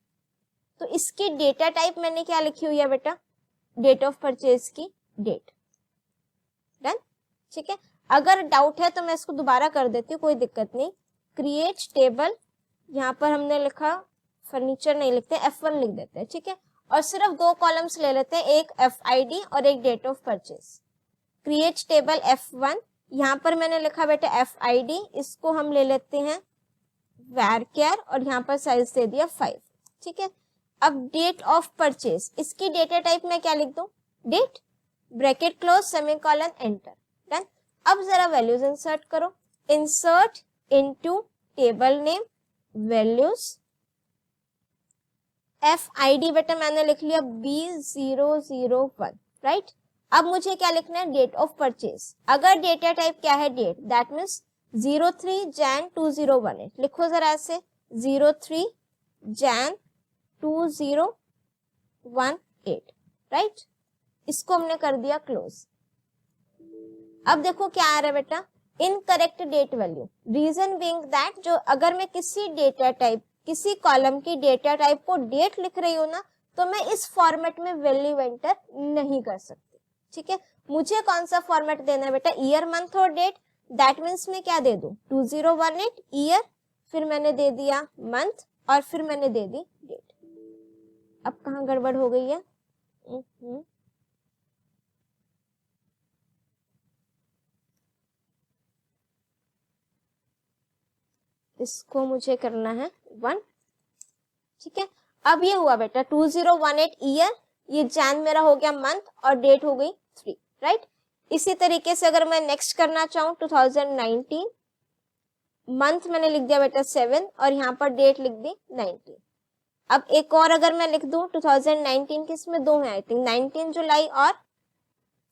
तो इसकी डेटा टाइप मैंने क्या लिखी हुई है बेटा, डेट ऑफ परचेज की डेट, डन, ठीक है। अगर डाउट है तो मैं इसको दोबारा कर देती हूँ, कोई दिक्कत नहीं। क्रिएट टेबल, यहाँ पर हमने लिखा फर्नीचर नहीं लिखते, F1 लिख देते हैं, ठीक है, और सिर्फ दो कॉलम्स ले लेते हैं, एक FID और एक date of purchase. Create table F1, यहाँ पर मैंने लिखा बेटा FID, इसको हम ले लेते हैं वैरकेयर और यहाँ पर साइज दे दिया 5, ठीक है। अब डेट ऑफ परचेज, इसकी डेटा टाइप में क्या लिख दूं, date, bracket close, semicolon, enter, done. अब जरा वैल्यूज इंसर्ट करो, insert into table name values, FID बेटा मैंने लिख लिया B001, राइट। अब मुझे क्या लिखना है, डेट ऑफ परचेज, अगर डेटा टाइप क्या है, डेट, दैट मीन्स 03 Jan 2018, लिखो जरा ऐसे, 03 Jan 2018, राइट। इसको हमने कर दिया क्लोज। अब देखो क्या आ रहा है बेटा, incorrect date value, reason being that, जो अगर मैं किसी डेटा टाइप, किसी कॉलम की डेटा टाइप को डेट लिख रही हूँ ना, तो मैं इस फॉर्मेट में वैल्यू एंटर नहीं कर सकती, ठीक है। मुझे कौन सा फॉर्मेट देना है बेटा, ईयर मंथ और डेट, दैट मीन्स मैं क्या दे दूं, 2018 ईयर, फिर मैंने दे दिया मंथ और फिर मैंने दे दी डेट। अब कहां गड़बड़ हो गई है, इसको मुझे करना है 1, ठीक है। अब ये हुआ बेटा 2018 ईयर, ये जैन मेरा हो गया मंथ और डेट हो गई 3, राइट। इसी तरीके से अगर मैं नेक्स्ट करना चाहूं 2019 मंथ मैंने लिख दिया बेटा 7 और यहाँ पर डेट लिख दी 19। अब एक और अगर मैं लिख दूं 2019 की, इसमें दो है आई थिंक, 19 जुलाई और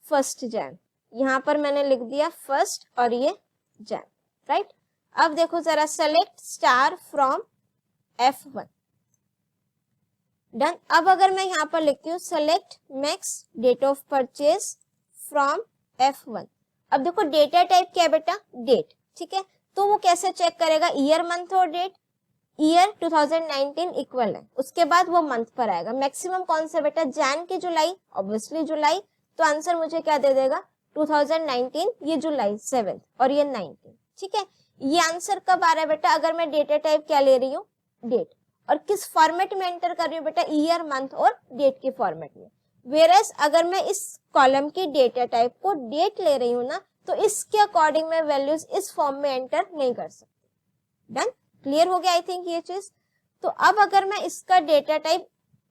1 जैन। यहाँ पर मैंने लिख दिया 1 और ये जैन, राइट। अब देखो जरा, select star from F1, done. अब अगर मैं यहाँ पर लिखती हूँ select max date of purchase from F1, अब देखो डेटा टाइप क्या है बेटा, डेट, ठीक है। तो वो कैसे चेक करेगा, ईयर मंथ और डेट, ईयर 2019 इक्वल है, उसके बाद वो मंथ पर आएगा। मैक्सिमम कौन सा बेटा, जैन की जुलाई, ऑब्वियसली जुलाई, तो आंसर मुझे क्या दे देगा 2019, ये जुलाई 7 और ये 19, ठीक है। ये आंसर कब आ रहा है बेटा, अगर मैं डेटा टाइप क्या ले रही हूँ, डेट, और किस फॉर्मेट में एंटर कर रही हूँ बेटा, ईयर मंथ और डेट के फॉर्मेट में। वेरएस अगर मैं इस कॉलम की डेटा टाइप को डेट ले रही हूँ ना, तो इसके अकॉर्डिंग मैं वैल्यूज इस फॉर्म में एंटर नहीं कर सकती। डन, क्लियर हो गया आई थिंक ये चीज। तो अब अगर मैं इसका डेटा टाइप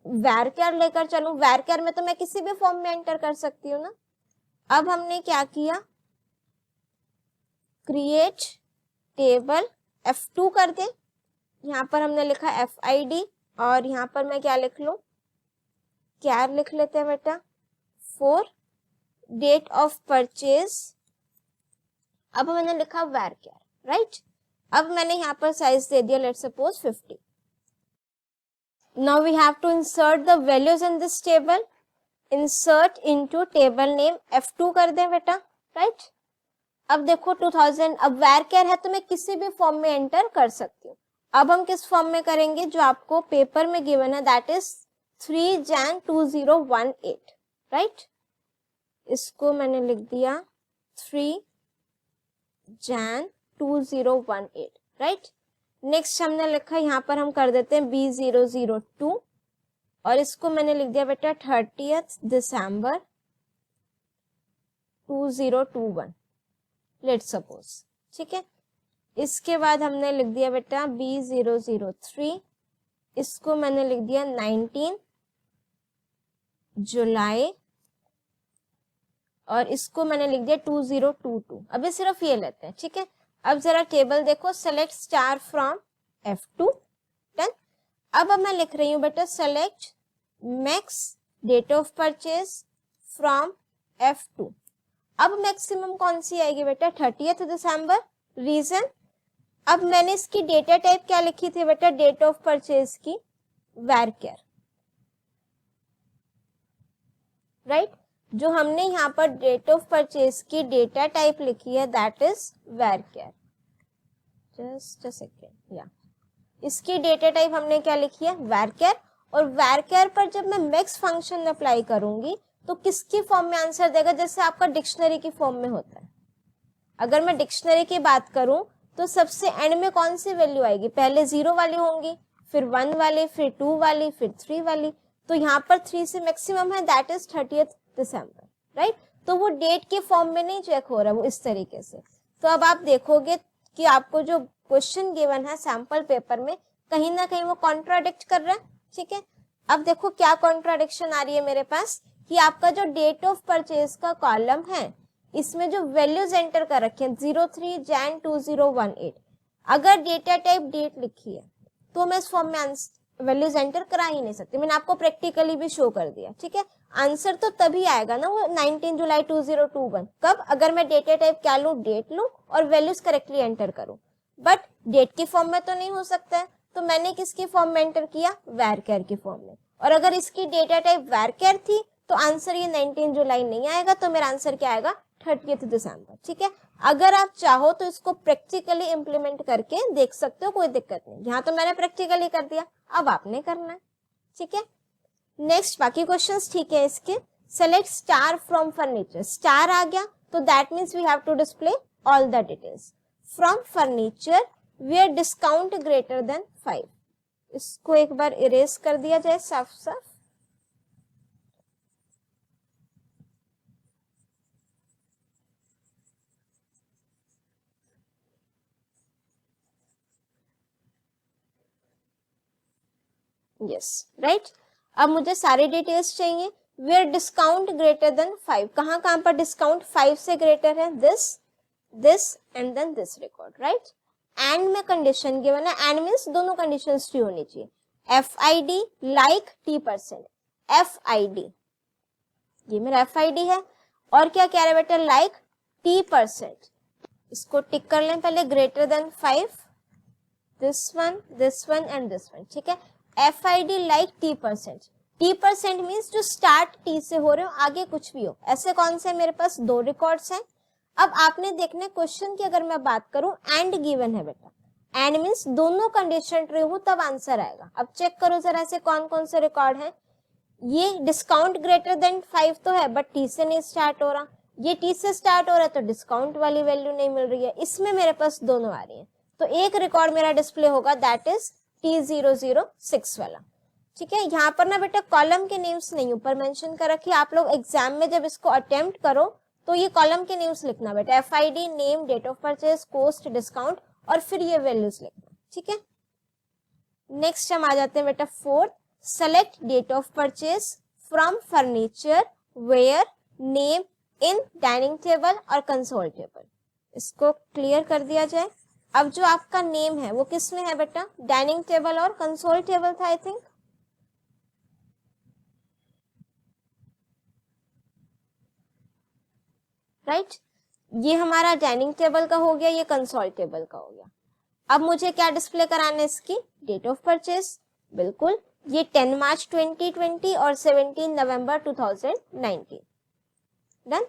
varchar लेकर चलूं, varchar में तो मैं किसी भी फॉर्म में एंटर कर सकती हूँ ना। अब हमने क्या किया, क्रिएट टेबल F2 कर दे, यहाँ पर हमने लिखा FID और यहाँ पर मैं क्या लिख लूं, क्या लिख लेते हैं बेटा, फॉर डेट ऑफ परचेज। अब मैंने लिखा varchar, राइट। अब मैंने यहाँ पर साइज दे दिया, let's suppose 50। Now we have to insert the values in this table, insert into table name F2 कर दें बेटा, राइट। अब देखो 2000, अब varchar है तो मैं किसी भी फॉर्म में एंटर कर सकती हूँ। अब हम किस फॉर्म में करेंगे, जो आपको पेपर में गिवन है, दैट इज 3 Jan 2018, राइट। इसको मैंने लिख दिया 3 Jan 2018, राइट। नेक्स्ट हमने लिखा, यहाँ पर हम कर देते हैं B002 और इसको मैंने लिख दिया बेटा 30 December 2021, लेट्स सपोज, ठीक है। इसके बाद हमने लिख दिया बेटा B003, इसको मैंने लिख दिया 19 जुलाई और इसको मैंने लिख दिया 2022। अभी सिर्फ ये लेते हैं, ठीक है। अब जरा टेबल देखो, select star from F2, done. अब मैं लिख रही हूँ बेटा select max date of purchase from F2। अब मैक्सिमम कौन सी आएगी बेटा, 30 दिसंबर। रीजन, अब मैंने इसकी डेटा टाइप क्या लिखी थी बेटा, डेट ऑफ परचेज की varchar, राइट। जो हमने यहाँ पर डेट ऑफ परचेज की डेटा टाइप लिखी है, that is varchar। Just a second, या इसकी डेटा टाइप हमने क्या लिखी है, varchar। और varchar पर जब मैं मैक्स फंक्शन अप्लाई करूंगी तो किसकी फॉर्म में आंसर देगा, जैसे आपका डिक्शनरी की फॉर्म में होता है। अगर मैं डिक्शनरी की बात करूं तो सबसे एंड में कौन सी वैल्यू आएगी, पहले 0 वाली होंगी, फिर 1 वाली, फिर 2 वाली, फिर 3 वाली। तो यहाँ पर 3 से मैक्सिमम है, दैट इज 30 दिसंबर, राइट। तो वो डेट के फॉर्म में नहीं चेक हो रहा, वो इस तरीके से। तो अब आप देखोगे कि आपको जो क्वेश्चन गिवन है सैंपल पेपर में, कहीं ना कहीं वो कॉन्ट्राडिक्ट कर रहा है, ठीक है। अब देखो क्या कॉन्ट्राडिक्शन आ रही है मेरे पास, कि आपका जो डेट ऑफ परचेज का कॉलम है, इसमें जो वैल्यूज एंटर कर रखे हैं 03 Jan 2018, अगर डेटा टाइप डेट लिखी है तो मैं इस फॉर्म में वैल्यूज एंटर करा ही नहीं सकती। मैंने आपको प्रैक्टिकली भी शो कर दिया, ठीक है। आंसर तो तभी आएगा ना वो 19 जुलाई 2021, कब, अगर मैं डेटा टाइप क्या लूं, डेट लूं और वैल्यूज करेक्टली एंटर करूं। बट डेट की फॉर्म में तो नहीं हो सकता है, तो मैंने किसकी फॉर्म में एंटर किया, varchar की फॉर्म में। और अगर इसकी डेटा टाइप varchar थी तो आंसर ये 19 जुलाई नहीं आएगा, तो मेरा आंसर क्या आएगा, 30 दिसंबर, ठीक है। अगर आप चाहो तो इसको प्रैक्टिकली इंप्लीमेंट करके देख सकते हो, कोई दिक्कत नहीं। यहाँ तो मैंने प्रैक्टिकली कर दिया, अब आपने करना है, ठीक है। नेक्स्ट बाकी क्वेश्चंस ठीक है इसके। Select star from furniture, star आ गया तो that means we have to display all the details. From furniture where discount greater than 5, इसको एक बार इरेज कर दिया जाए साफ साफ। Yes, right. अब मुझे सारे डिटेल्स चाहिए। वेयर डिस्काउंट ग्रेटर देन 5, कहां कहां पर डिस्काउंट 5 से ग्रेटर है, this, this and then this record, right. And में कंडीशन गिवन है, एंड मीन्स दोनों कंडीशंस ट्रू होनी चाहिए। FID लाइक T%, FID ये मेरा FID है, और क्या कह रहे बेटा लाइक T%, इसको टिक कर लें पहले, greater than 5, this one and this one, ठीक है। FID like T%, T% means जो स्टार्ट T से हो रहे हो, आगे कुछ भी हो, ऐसे कौन से मेरे पास 2 रिकॉर्ड्स हैं। अब आपने देखना क्वेश्चन की अगर मैं बात करूं, एंड गिवन है बेटा, एंड मीन्स दोनों कंडीशन ट्रू हो तब आंसर आएगा। अब चेक करो जरा ऐसे कौन कौन से रिकॉर्ड हैं। ये डिस्काउंट ग्रेटर देन 5 तो है, बट T से नहीं स्टार्ट हो रहा, ये T से स्टार्ट हो रहा है तो डिस्काउंट वाली वैल्यू नहीं मिल रही है, इसमें मेरे पास दोनों आ रही है, तो एक रिकॉर्ड मेरा डिस्प्ले होगा, दैट इज T006 वाला, ठीक है। यहाँ पर ना बेटा कॉलम के नेम्स नहीं ऊपर मेंशन कर रखी, आप लोग एग्जाम में जब इसको अटेम्प्ट करो तो ये कॉलम के नेम्स लिखना बेटा, FID name, date of purchase, cost, discount, और फिर ये वैल्यूज लिखना, ठीक है। नेक्स्ट हम आ जाते हैं बेटा 4th, select date of purchase from furniture, where, name in dining table और कंसोल टेबल, इसको क्लियर कर दिया जाए। अब जो आपका नेम है वो किस में है बेटा, डाइनिंग टेबल और कंसोल टेबल था आई थिंक, राइट। ये हमारा डाइनिंग टेबल का हो गया, ये कंसोल टेबल का हो गया। अब मुझे क्या डिस्प्ले कराना है, इसकी डेट ऑफ परचेज, बिल्कुल ये 10 मार्च 2020 और 17 नवंबर 2019, डन।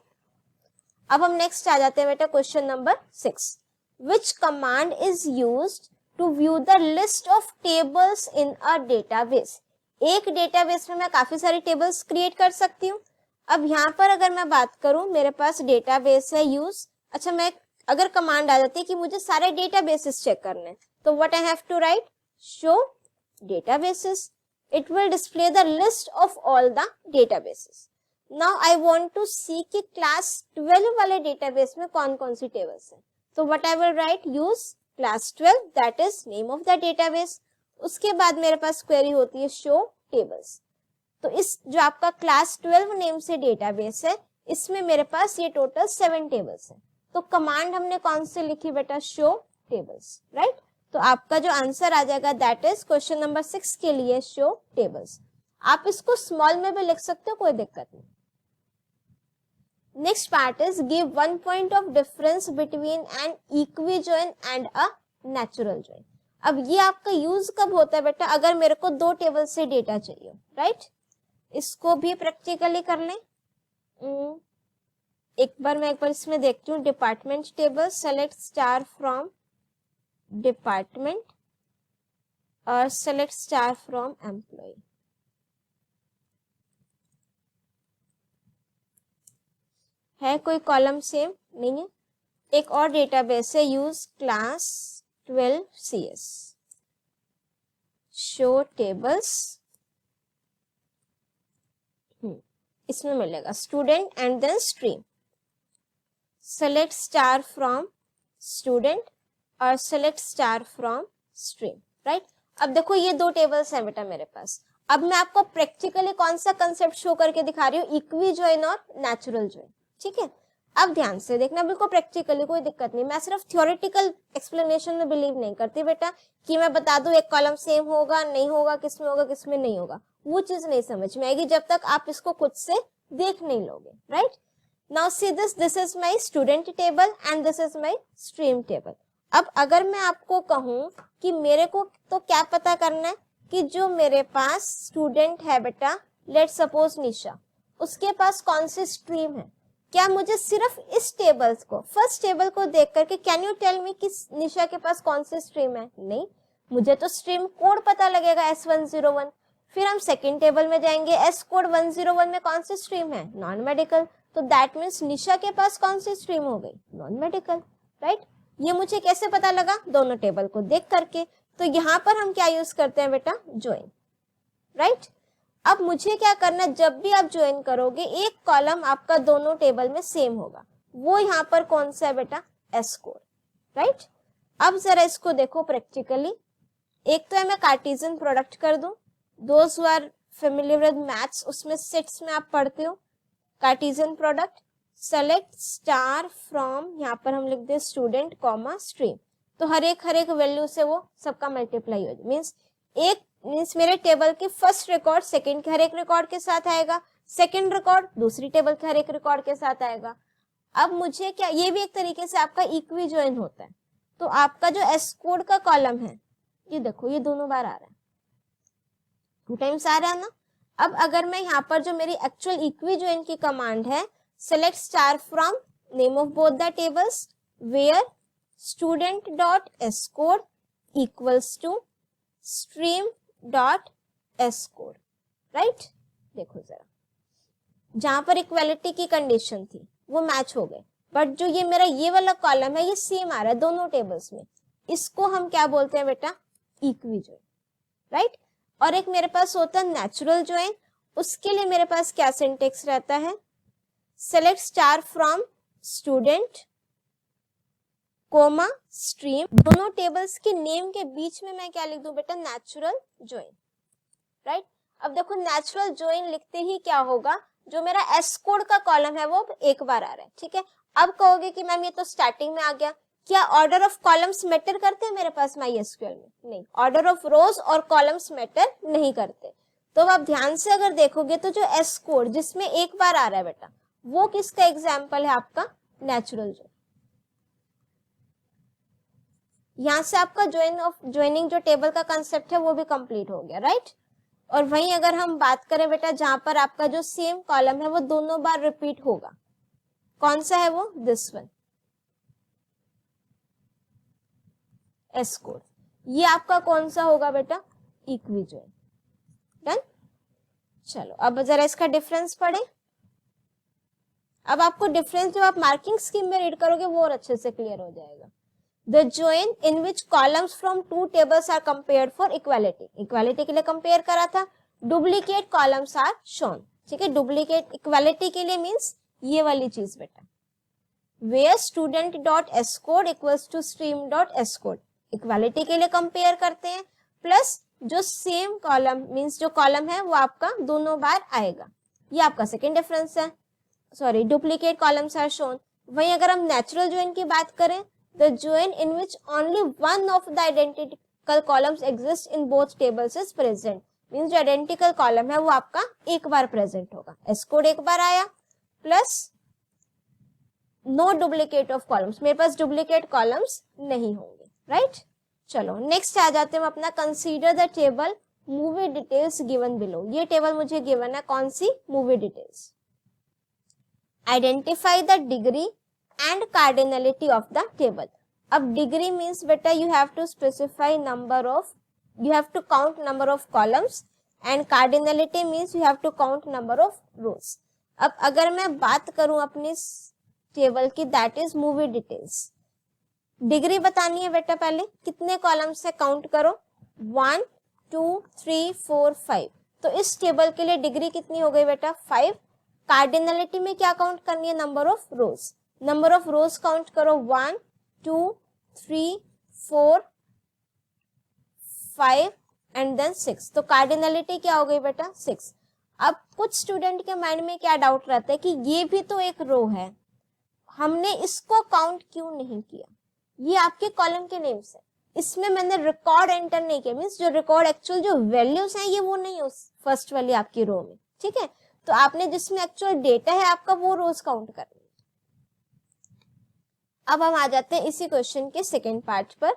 अब हम नेक्स्ट आ जाते हैं बेटा question number 6, which command is used to view the list of tables in a database. एक डेटाबेस में मैं काफी सारी टेबल्स क्रिएट कर सकती हूँ। अब यहाँ पर अगर मैं बात करूं, मेरे पास डेटाबेस है यूज, अच्छा मैं अगर कमांड आ जाती है कि मुझे सारे डेटाबेसेस चेक करने, तो what I have to write, show databases, it will display the list of all the databases. Now I want to see कि क्लास 12 वाले डेटाबेस में कौन कौन सी टेबल्स हैं, तो what I will write, use class 12, that is name of the database. उसके बाद मेरे पास क्वेरी होती है शो टेबल्स, तो इस जो आपका क्लास 12 नेम से डेटाबेस है, इसमें मेरे पास ये टोटल 7 टेबल्स है, तो कमांड हमने कौन से लिखी बेटा, शो टेबल्स, राइट। तो आपका जो आंसर आ जाएगा दैट इज क्वेश्चन नंबर 6 के लिए शो टेबल्स। आप इसको स्मॉल में भी लिख सकते हो, कोई दिक्कत नहीं। Next part is give 1 point of difference between an equijoin and a natural join. अब ये आपका यूज कब होता है बेटा, अगर मेरे को 2 टेबल से डेटा चाहिए, राइट। इसको भी प्रैक्टिकली कर लें, एक बार इसमें देखती हूँ, department table, select star from department और सेलेक्ट स्टार फ्रॉम एम्प्लॉय। है कोई कॉलम सेम नहीं है। एक और डेटाबेस है, use class 12 CS, show tables, इसमें मिलेगा student and then stream, select star from student और select star from stream, right. अब देखो ये 2 टेबल्स हैं बेटा मेरे पास। अब मैं आपको प्रैक्टिकली कौन सा कंसेप्ट शो करके दिखा रही हूँ, इक्वी जॉइन और नेचुरल जॉइन, ठीक है। अब ध्यान से देखना, बिल्कुल प्रैक्टिकली, कोई दिक्कत नहीं। मैं सिर्फ थ्योरेटिकल एक्सप्लेनेशन में बिलीव नहीं करती बेटा कि मैं बता दूं एक कॉलम सेम होगा नहीं होगा, किसमें होगा किसमें नहीं होगा, वो चीज नहीं समझ में आएगी जब तक आप इसको खुद से देख नहीं लोगे, right. Now see this is my student table and this is my stream table. अब अगर मैं आपको कहूं कि मेरे को तो क्या पता करना है कि जो मेरे पास स्टूडेंट है बेटा, लेट्स सपोज निशा, उसके पास कौन सी स्ट्रीम है, क्या मुझे सिर्फ इस टेबल्स को, फर्स्ट टेबल को देख करके कैन यू टेल मी कि निशा के पास कौन सी स्ट्रीम है, नहीं, मुझे तो स्ट्रीम कोड पता लगेगा S101। फिर हम सेकंड टेबल में जाएंगे, एस कोड 101 में कौन सी स्ट्रीम है, नॉन मेडिकल, तो दैट मीन्स निशा के पास कौन सी स्ट्रीम हो गई, नॉन मेडिकल, राइट। ये मुझे कैसे पता लगा, दोनों टेबल को देख करके। तो यहाँ पर हम क्या यूज करते हैं बेटा, ज्वाइन, राइट। अब मुझे क्या करना है, जब भी आप ज्वाइन करोगे एक कॉलम आपका दोनों टेबल में सेम होगा, वो यहाँ पर कौन सा है बेटा, एस कोड, राइट। अब जरा इसको देखो प्रैक्टिकली, एक तो है मैं कार्टेशियन प्रोडक्ट कर दूं, those who are familiar with maths, उसमें सेट्स में आप पढ़ते हो, cartesian product, select star from, यहाँ पर हम लिख दे स्टूडेंट कॉमा स्ट्रीम, तो हर एक वैल्यू से वो सबका मल्टीप्लाई हो जाए, मीन्स मेरे टेबल के फर्स्ट रिकॉर्ड सेकंड के हर एक रिकॉर्ड के साथ आएगा, सेकंड रिकॉर्ड दूसरी टेबल के हर एक रिकॉर्ड के साथ आएगा। अब मुझे क्या, ये भी एक तरीके से आपका इक्वी ज्वाइन होता है। तो आपका जो एस कोड का कॉलम है, ये देखो ये दोनों बार आ रहा है, 2 टाइम्स आ रहा है ना। अब अगर मैं यहाँ पर जो मेरी एक्चुअल इक्वी ज्वाइन की कमांड है, select star from name of both the tables where student dot S code equals to stream dot S code, right. देखो जरा, जहां पर इक्वालिटी की कंडीशन थी वो मैच हो गए, बट जो ये मेरा ये वाला कॉलम है ये सेम आ रहा है दोनों टेबल्स में, इसको हम क्या बोलते हैं बेटा, इक्वी ज्वाइन, राइट। और एक मेरे पास होता है नेचुरल ज्वाइन, उसके लिए मेरे पास क्या सिंटेक्स रहता है, select star from student comma stream, दोनों टेबल्स के नेम के बीच में मैं क्या लिख दूं बेटा, नेचुरल ज्वाइन, राइट। अब देखो नेचुरल ज्वाइन लिखते ही क्या होगा, जो मेरा एस कोड का कॉलम है वो एक बार आ रहा है, ठीक है। अब कहोगे कि मैम ये तो स्टार्टिंग में आ गया, क्या ऑर्डर ऑफ कॉलम्स मैटर करते हैं मेरे पास MySQL में? नहीं, ऑर्डर ऑफ रोज और कॉलम्स मैटर नहीं करते। तो आप ध्यान से अगर देखोगे तो जो एस कोड जिसमें एक बार आ रहा है बेटा, वो किसका एग्जाम्पल है, आपका नेचुरल ज्वाइन। यहां से आपका ज्वाइनिंग जो टेबल का कंसेप्ट है वो भी कंप्लीट हो गया, राइट। और वहीं अगर हम बात करें बेटा, जहां पर आपका जो सेम कॉलम है वो दोनों बार रिपीट होगा, कौन सा है वो, दिस वन, एस कोड, ये आपका कौन सा होगा बेटा, इक्वी ज्वाइन, डन। चलो अब जरा इसका डिफरेंस पढ़े। अब आपको डिफरेंस जब आप मार्किंग स्कीम में रीड करोगे वो और अच्छे से क्लियर हो जाएगा। The join in which columns from 2 tables are compared for equality, equality के लिए कंपेयर करा था, डुप्लीकेट कॉलम्स आर शोन, ठीक है। डुप्लीकेट इक्वालिटी के लिए मींस ये वाली चीज बेटा, where student dot s code equals to stream dot s code, equality के लिए कंपेयर करते हैं, प्लस जो सेम कॉलम मींस जो कॉलम है वो आपका दोनों बार आएगा, ये आपका सेकेंड डिफरेंस है, sorry duplicate columns are shown. वहीं अगर हम नेचुरल ज्वाइन की बात करें, the join in which only one of the identical columns exists in both tables is present, means जो identical column है वो आपका एक बार present होगा, s कोड एक बार आया, plus no duplicate of columns, मेरे पास डुप्लीकेट कॉलम्स नहीं होंगे, राइट। चलो नेक्स्ट आ जाते हैं अपना, consider the table movie details given below. ये टेबल मुझे गिवन है, कौन सी, movie details. Identify the degree and cardinality of the table. अब डिग्री मीन्स बेटा you have to specify you have to count number of columns and cardinality means you have to count number of rows. अब अगर मैं बात करूं अपनी table की, that is movie details, degree बतानी है बेटा, पहले कितने कॉलम से काउंट करो, 1 2 3 4 5, तो इस टेबल के लिए डिग्री कितनी हो गई बेटा, 5। कार्डिनलिटी में क्या काउंट करनी है, number of rose, number of rose count करो, 1 2 3 4 5 एंड देन 6, तो कार्डिनलिटी क्या हो गई बेटा, 6। अब कुछ स्टूडेंट के माइंड में क्या डाउट रहता है कि ये भी तो एक रो है, हमने इसको काउंट क्यों नहीं किया, ये आपके कॉलम के नेम्स है, इसमें मैंने रिकॉर्ड एंटर नहीं किया, मींस जो रिकॉर्ड एक्चुअल जो वैल्यूज हैं ये वो नहीं हो फर्स्ट वाली आपकी रो में, ठीक है। तो आपने जिसमें एक्चुअल डेटा है आपका वो रोज काउंट करना। अब हम आ जाते हैं इसी क्वेश्चन के सेकेंड पार्ट पर,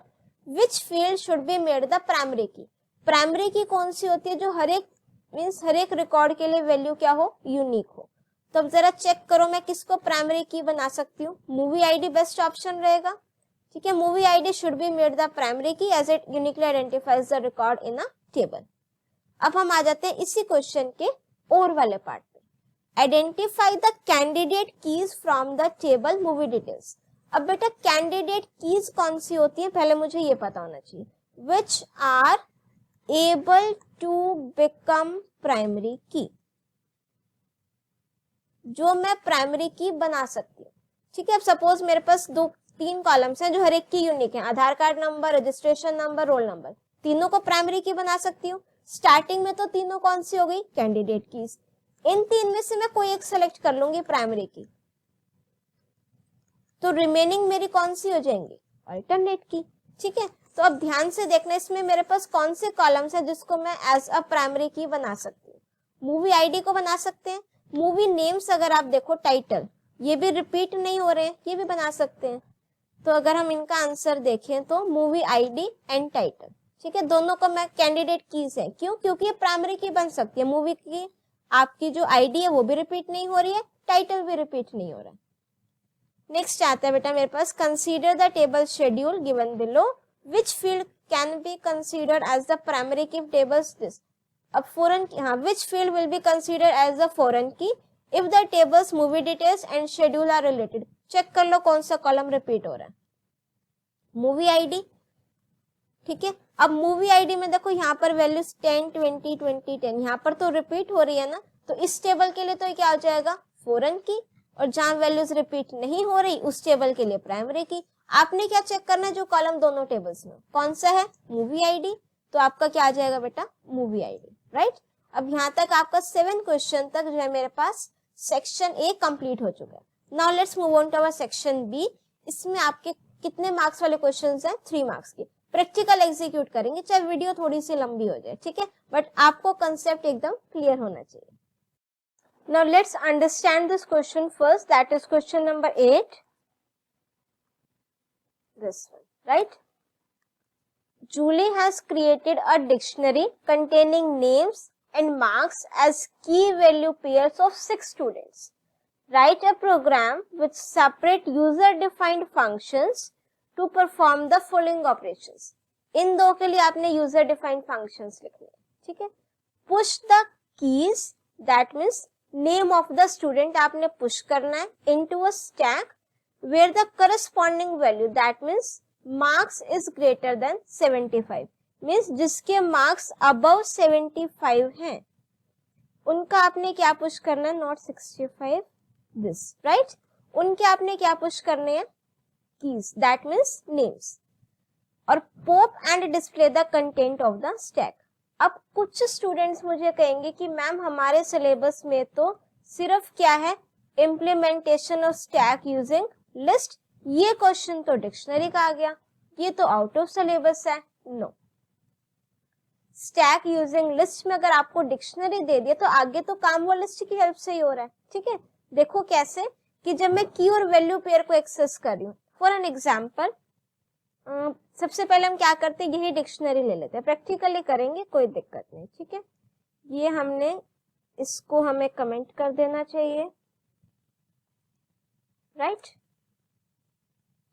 which field should be made the primary की। प्राइमरी की कौन सी होती है, जो हर एक रिकॉर्ड के लिए वैल्यू क्या हो, यूनिक हो। तो अब जरा चेक करो मैं किसको प्राइमरी की बना सकती हूँ, मूवी आईडी बेस्ट ऑप्शन रहेगा, ठीक है। Movie ID should be made the primary key as it uniquely identifies the record in a table. अब हम आ जाते हैं इसी क्वेश्चन के और वाले पार्ट पे, identify the candidate keys from the table movie details. अब बेटा कैंडिडेट कीज कौन सी होती है, पहले मुझे ये पता होना चाहिए, which are able to become primary key, जो मैं प्राइमरी की बना सकती हूँ, ठीक है। अब सपोज मेरे पास 2-3 कॉलम्स हैं जो हर एक की यूनिक है, Aadhaar card number, registration number, roll number, तीनों को प्राइमरी की बना सकती हूँ। स्टार्टिंग में तो तीनों कौन सी हो गई, कैंडिडेट कीज, इन 3 में से मैं कोई एक सेलेक्ट कर लूंगी प्राइमरी की, तो रिमेनिंग मेरी कौन सी हो जाएंगी, अल्टरनेट की। ठीक है, तो अब ध्यान से देखना इसमें मेरे पास कौन से कॉलम्स है जिसको मैं एज अ प्राइमरी की बना सकती हूँ। मूवी आईडी को बना सकते हैं, मूवी नेम्स अगर आप देखो टाइटल ये भी रिपीट नहीं हो रहे हैं, ये भी बना सकते हैं। तो अगर हम इनका आंसर देखें तो मूवी आईडी एंड टाइटल, ठीक है, दोनों को मैं कैंडिडेट कीज है, क्यों, क्योंकि ये प्राइमरी की बन सकती है। मूवी की आपकी जो आईडी है वो भी रिपीट नहीं हो रही है, टाइटल भी रिपीट नहीं हो रहा है। नेक्स्ट आता है बेटा मेरे पास, consider the table schedule given below, which field can be considered as the primary key tables this. अब फॉरेन की, हाँ, which field will be considered as the foreign key if the tables movie details and schedule are related. Check कर लो कौन सा column repeat हो रहा है, movie ID, ठीक है। अब मूवी आईडी में देखो यहाँ पर वैल्यूज 10 20 20 10, यहाँ पर तो रिपीट हो रही है ना, तो इस टेबल के लिए तो ये क्या हो जाएगा, फॉरेन की, और जहां वैल्यूज रिपीट नहीं हो रही उस टेबल के लिए प्राइमरी की। आपने क्या चेक करना है, जो कॉलम दोनों टेबल्स में कौन सा है, मूवी आईडी, तो आपका क्या आ जाएगा बेटा, मूवी आईडी, राइट। अब यहाँ तक आपका 7 क्वेश्चन तक जो है मेरे पास सेक्शन ए कंप्लीट हो चुका है। Now let's move on to our section B. इसमें आपके कितने मार्क्स वाले क्वेश्चंस हैं, 3 मार्क्स के। प्रैक्टिकल एग्जीक्यूट करेंगे, चाहे वीडियो थोड़ी सी लंबी हो जाए, ठीक है, बट आपको कंसेप्ट एकदम क्लियर होना चाहिए। Now let's understand this question first, that is question number 8. This one, right? Julie has created a dictionary containing names and marks as key value pairs of 6 students. Write a program with separate user-defined functions to perform the following operations. इन दो के लिए आपने user-defined functions लिखने हैं, ठीक है। Push the keys, that means name of the student आपने push करना है into a stack where the corresponding value, that means marks is greater than 75, means जिसके मार्क्स अबव 75 हैं उनका आपने क्या पुश करना है, नॉट 65 दिस, राइट। उनके आपने क्या पुश करने हैं, कीज, दैट मींस नेम्स, और pop and display the content of the stack. अब कुछ स्टूडेंट्स मुझे कहेंगे कि मैम हमारे सिलेबस में तो सिर्फ क्या है, implementation of stack using list, ये क्वेश्चन तो डिक्शनरी का आ गया, ये तो आउट ऑफ सिलेबस है। नो, स्टैक यूजिंग लिस्ट में अगर आपको डिक्शनरी दे दिया तो आगे तो काम वो लिस्ट की हेल्प से ही हो रहा है, ठीक है। देखो कैसे, कि जब मैं की और वैल्यू पेयर को एक्सेस कर रही हूँ, फॉर एन एग्जाम्पल सबसे पहले हम क्या करते हैं, यही डिक्शनरी ले लेते हैं, प्रैक्टिकली करेंगे कोई दिक्कत नहीं, ठीक है। ये हमने इसको हमें कमेंट कर देना चाहिए, राइट।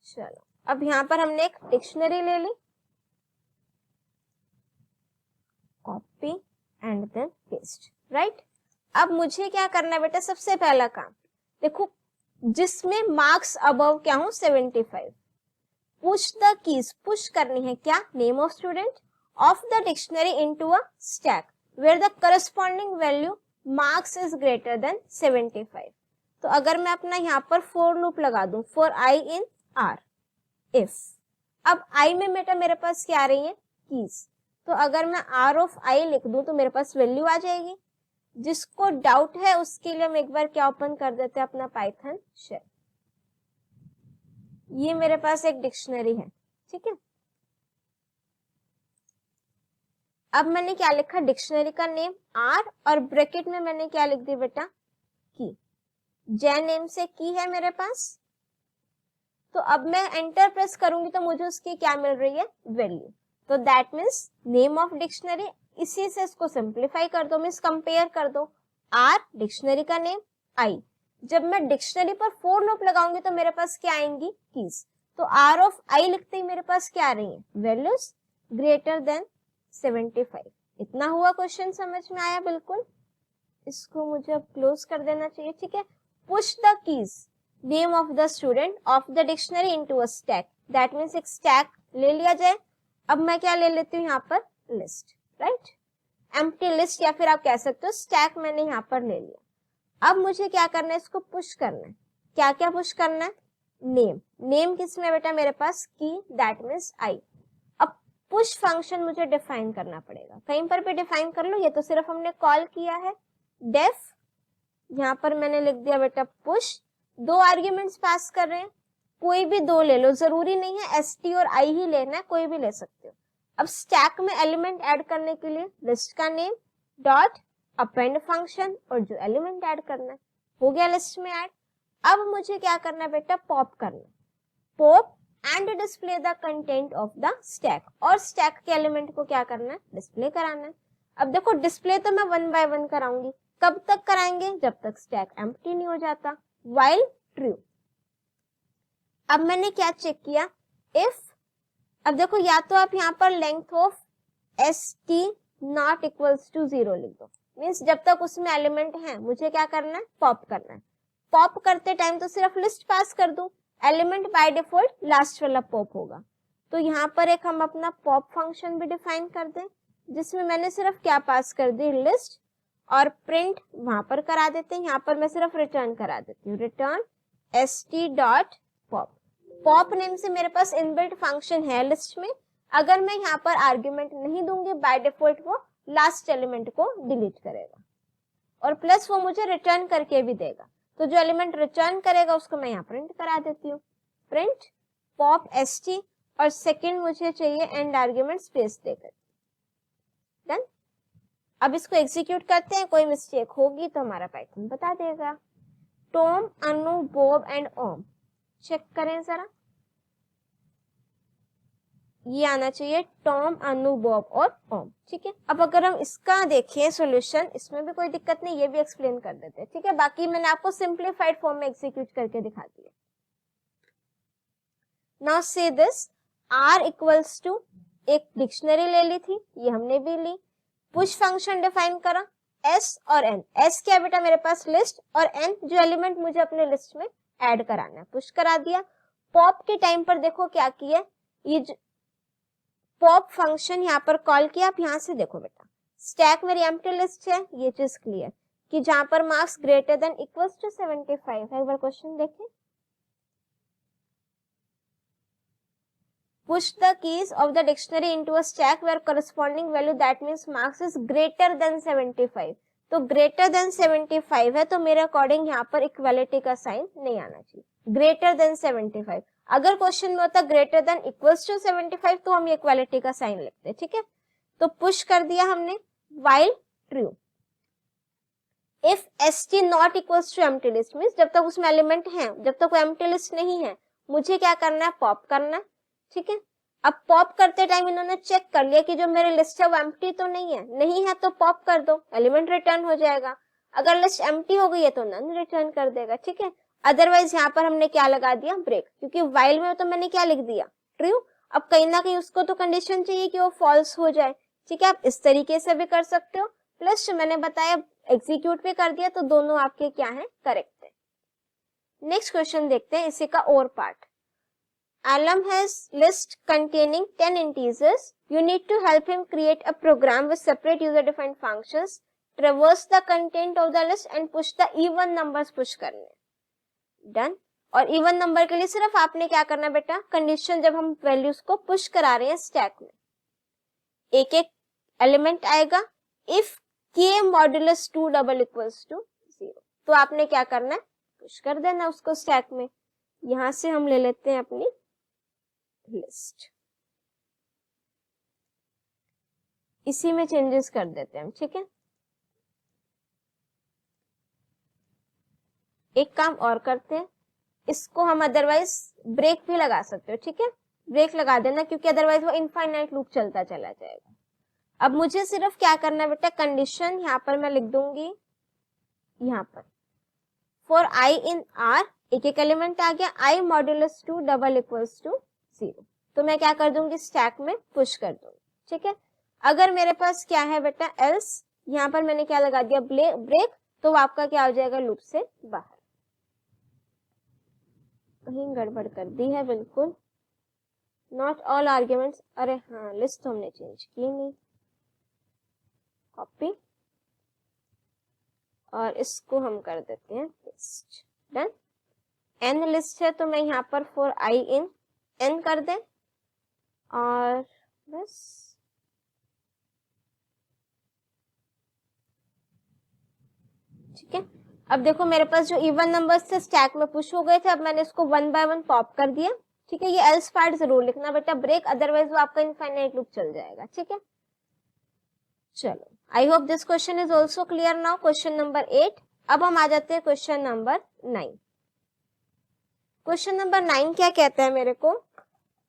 चलो अब यहाँ पर हमने एक डिक्शनरी ले ली, copy and then paste, right. अब मुझे क्या करना है बेटा, सबसे पहला काम देखो, जिसमें मार्क्स अबव क्या हो 75, पुश द कीज, पुश करनी है क्या, name of student of the dictionary into a stack where the corresponding value marks is greater than 75। तो अगर मैं अपना यहाँ पर फॉर लूप लगा दूं, for I in are if, अब आई में बेटा मेरे पास क्या आ रही है, कीज, तो अगर मैं आर ऑफ आई लिख दूं तो मेरे पास वैल्यू आ जाएगी। जिसको डाउट है उसके लिए हम एक बार क्या ओपन कर देते हैं, अपना पाइथन शेल। ये मेरे पास एक डिक्शनरी है, ठीक है। अब मैंने क्या लिखा, डिक्शनरी का नेम आर, और ब्रैकेट में मैंने क्या लिख दी बेटा, की, जे नेम से की है मेरे पास। तो अब मैं एंटर प्रेस करूंगी तो मुझे उसकी क्या मिल रही है, वैल्यू। तो that means name of dictionary, इसी से इसको सिंप्लीफाई कर दो, मीन्स कंपेयर कर दो, आर डिक्शनरी का नेम आई। जब मैं डिक्शनरी पर फॉर लूप लगाऊंगी तो मेरे पास क्या आएंगी, कीज। तो आर ऑफ आई लिखते ही मेरे पास क्या आ रही है, वैल्यूज ग्रेटर देन 75। इतना हुआ क्वेश्चन, समझ में आया बिल्कुल। इसको मुझे अब क्लोज कर देना चाहिए, ठीक है। Push the keys, name of the student of the dictionary into a stack, that means एक स्टैक ले लिया जाए। अब मैं क्या ले लेती हूँ यहाँ पर, लिस्ट, राइट, एम्प्टी लिस्ट, या फिर आप कह सकते हो स्टैक मैंने यहाँ पर ले लिया। अब मुझे क्या करना है, इसको पुश करना है। क्या क्या पुश करना है, नेम, नेम किसमें बेटा मेरे पास, की, दैट मींस आई। अब पुश फंक्शन मुझे डिफाइन करना पड़ेगा, कहीं पर भी डिफाइन कर लो, ये तो सिर्फ हमने कॉल किया है। डेफ, यहाँ पर मैंने लिख दिया बेटा पुश, 2 आर्ग्यूमेंट्स पास कर रहे हैं, कोई भी दो ले लो, जरूरी नहीं है एस टी और आई ही लेना है, कोई भी ले सकते हो। अब स्टैक में एलिमेंट ऐड करने के लिए लिस्ट का नेम डॉट अपेंड फंक्शन और जो एलिमेंट ऐड करना है, हो गया लिस्ट में ऐड। अब मुझे क्या करना है बेटा, पॉप करना, pop and display the content of the stack, और स्टैक के एलिमेंट को क्या करना है, डिस्प्ले कराना है। अब देखो डिस्प्ले तो मैं 1 बाय 1 कराऊंगी, कब तक कराएंगे, जब तक स्टैक एम्प्टी नहीं हो जाता, व्हाइल ट्रू। अब मैंने क्या चेक किया, इफ, अब देखो या तो आप यहाँ पर length of S T not equals to 0 लिख दो, मीन्स जब तक उसमें एलिमेंट है मुझे क्या करना है, पॉप करना है। पॉप करते टाइम तो सिर्फ लिस्ट पास कर दूं, एलिमेंट बाय डिफॉल्ट लास्ट वाला पॉप होगा। तो यहाँ पर एक हम अपना पॉप फंक्शन भी डिफाइन कर दें, जिसमें मैंने सिर्फ क्या पास कर दी, लिस्ट, और प्रिंट वहां पर करा देते हैं, यहाँ पर मैं सिर्फ रिटर्न करा देती हूँ, return S T dot pop. Pop name से मेरे पास इनबिल्ट फंक्शन है लिस्ट में, अगर मैं यहाँ पर आर्ग्यूमेंट नहीं दूंगी बाय डिफॉल्ट वो लास्ट एलिमेंट को डिलीट करेगा, और प्लस वो मुझे रिटर्न करके भी देगा। तो जो एलिमेंट रिटर्न करेगा उसको मैं यहाँ प्रिंट करा देती हूँ, प्रिंट पॉप एस टी, और सेकेंड मुझे चाहिए एंड आर्ग्यूमेंट स्पेस देकर। डन। अब इसको एग्जीक्यूट करते हैं, कोई मिस्टेक होगी तो हमारा पाइथन बता देगा। Tom, Anu, Bob and Om, check करें जरा, ये आना चाहिए टॉम, अनु, बॉब और ओम, ठीक है। अब अगर हम इसका देखें सॉल्यूशन, इसमें भी कोई दिक्कत नहीं, ये भी एक्सप्लेन कर देते हैं, ठीक है। बाकी मैंने आपको सिंप्लीफाइड फॉर्म में एग्जीक्यूट करके दिखा दिया। नाउ से दिस आर इक्वल्स टू, एक डिक्शनरी ले ली थी, ये हमने भी ली, पुश फंक्शन डिफाइन करा, एस और एन, एस क्या बेटा मेरे पास लिस्ट, और एन जो एलिमेंट मुझे अपने लिस्ट में ऐड कराना है, पुश करा दिया। पॉप के टाइम पर देखो क्या किया, ये पॉप फंक्शन यहाँ पर कॉल किया। आप यहाँ से देखो बेटा, स्टैक मेरी एम्प्टी लिस्ट है, ये चीज क्लियर कि जहां पर marks greater than equals to 75 है। एक बार क्वेश्चन देखें, push the keys of the dictionary into a stack where corresponding value that means marks is greater than 75। तो ग्रेटर देन 75 है, तो मेरे अकॉर्डिंग यहाँ पर इक्वालिटी का साइन नहीं आना चाहिए, ग्रेटर देन 75। अगर क्वेश्चन में होता ग्रेटर देन इक्वल्स टू 75 तो हम ये इक्वालिटी का साइन लिखते, ठीक है। तो पुश कर दिया हमने, while true. If S T not equals to empty list, means जब तक उसमें एलिमेंट है, जब तक वो एम्प्टी लिस्ट नहीं है, मुझे क्या करना है, पॉप करना है, ठीक है। अब पॉप करते टाइम इन्होंने चेक कर लिया कि जो मेरी लिस्ट है वो एम्प्टी तो नहीं है, नहीं है तो पॉप कर दो, एलिमेंट रिटर्न हो जाएगा। अगर लिस्ट एम्प्टी हो गई है तो नन रिटर्न कर देगा, ठीक है। अदरवाइज यहाँ पर हमने क्या लगा दिया, ब्रेक, क्योंकि व्हाइल में तो मैंने क्या लिख दिया, ट्रू। अब कहीं ना कहीं उसको तो कंडीशन चाहिए कि वो फॉल्स हो जाए, ठीक है। आप इस तरीके से भी कर सकते हो, प्लस जो मैंने बताया एग्जीक्यूट भी कर दिया, तो दोनों आपके क्या है, करेक्ट है। नेक्स्ट क्वेश्चन देखते हैं इसी का और part. Alam has list containing 10 integers. You need to help him create a program with separate user-defined functions, traverse the content of the list and push the even numbers push करने। Done। और even number के लिए सिर्फ आपने क्या करना बेटा, condition जब हम वैल्यूज को पुश करा रहे हैं स्टैक में, एक एक एलिमेंट आएगा, if k modulus 2 double equals to 0, तो आपने क्या करना है, पुश कर देना उसको स्टैक में। यहां से हम ले लेते हैं अपनी लिस्ट, इसी में चेंजेस कर देते हैं हम, ठीक है। एक काम और करते हैं, इसको हम अदरवाइज ब्रेक भी लगा सकते हो, ठीक है। ब्रेक लगा देना, क्योंकि अदरवाइज वो इनफाइनाइट लूप चलता चला जाएगा। अब मुझे सिर्फ क्या करना है बेटा, कंडीशन यहाँ पर मैं लिख दूंगी, यहाँ पर फॉर आई इन आर, एक एक एलिमेंट आ गया, आई मॉड्यूलस 2 डबल इक्वल्स टू 0, तो मैं क्या कर दूंगी, स्टैक में पुश कर दूंगी, ठीक है। अगर मेरे पास क्या है बेटा, एल्स, यहाँ पर मैंने क्या लगा दिया, ब्रेक, तो आपका क्या हो जाएगा, लूप से बाहर। कहीं गड़बड़ कर दी है बिल्कुल, नॉट ऑल आर्ग्यूमेंट्स, अरे हाँ लिस्ट तो हमने चेंज की नहीं, कॉपी, और इसको हम कर देते हैं पेस्ट। डन। एन लिस्ट है तो मैं यहाँ पर फॉर आई इन एन कर दें, और बस ठीक है। अब देखो मेरे पास जो इवन नंबर्स थे स्टैक में पुश हो गए थे, अब मैंने इसको 1 बाय 1 पॉप कर दिया, ठीक है। ये एल्स पार्ट जरूर लिखना बेटा, ब्रेक, अदरवाइज वो आपका इनफाइनाइट लूप चल जाएगा, ठीक है। चलो, I hope this question is also clear now. Question number 8। अब हम आ जाते हैं क्वेश्चन नंबर 9। क्वेश्चन नंबर 9 क्या कहता है मेरे को,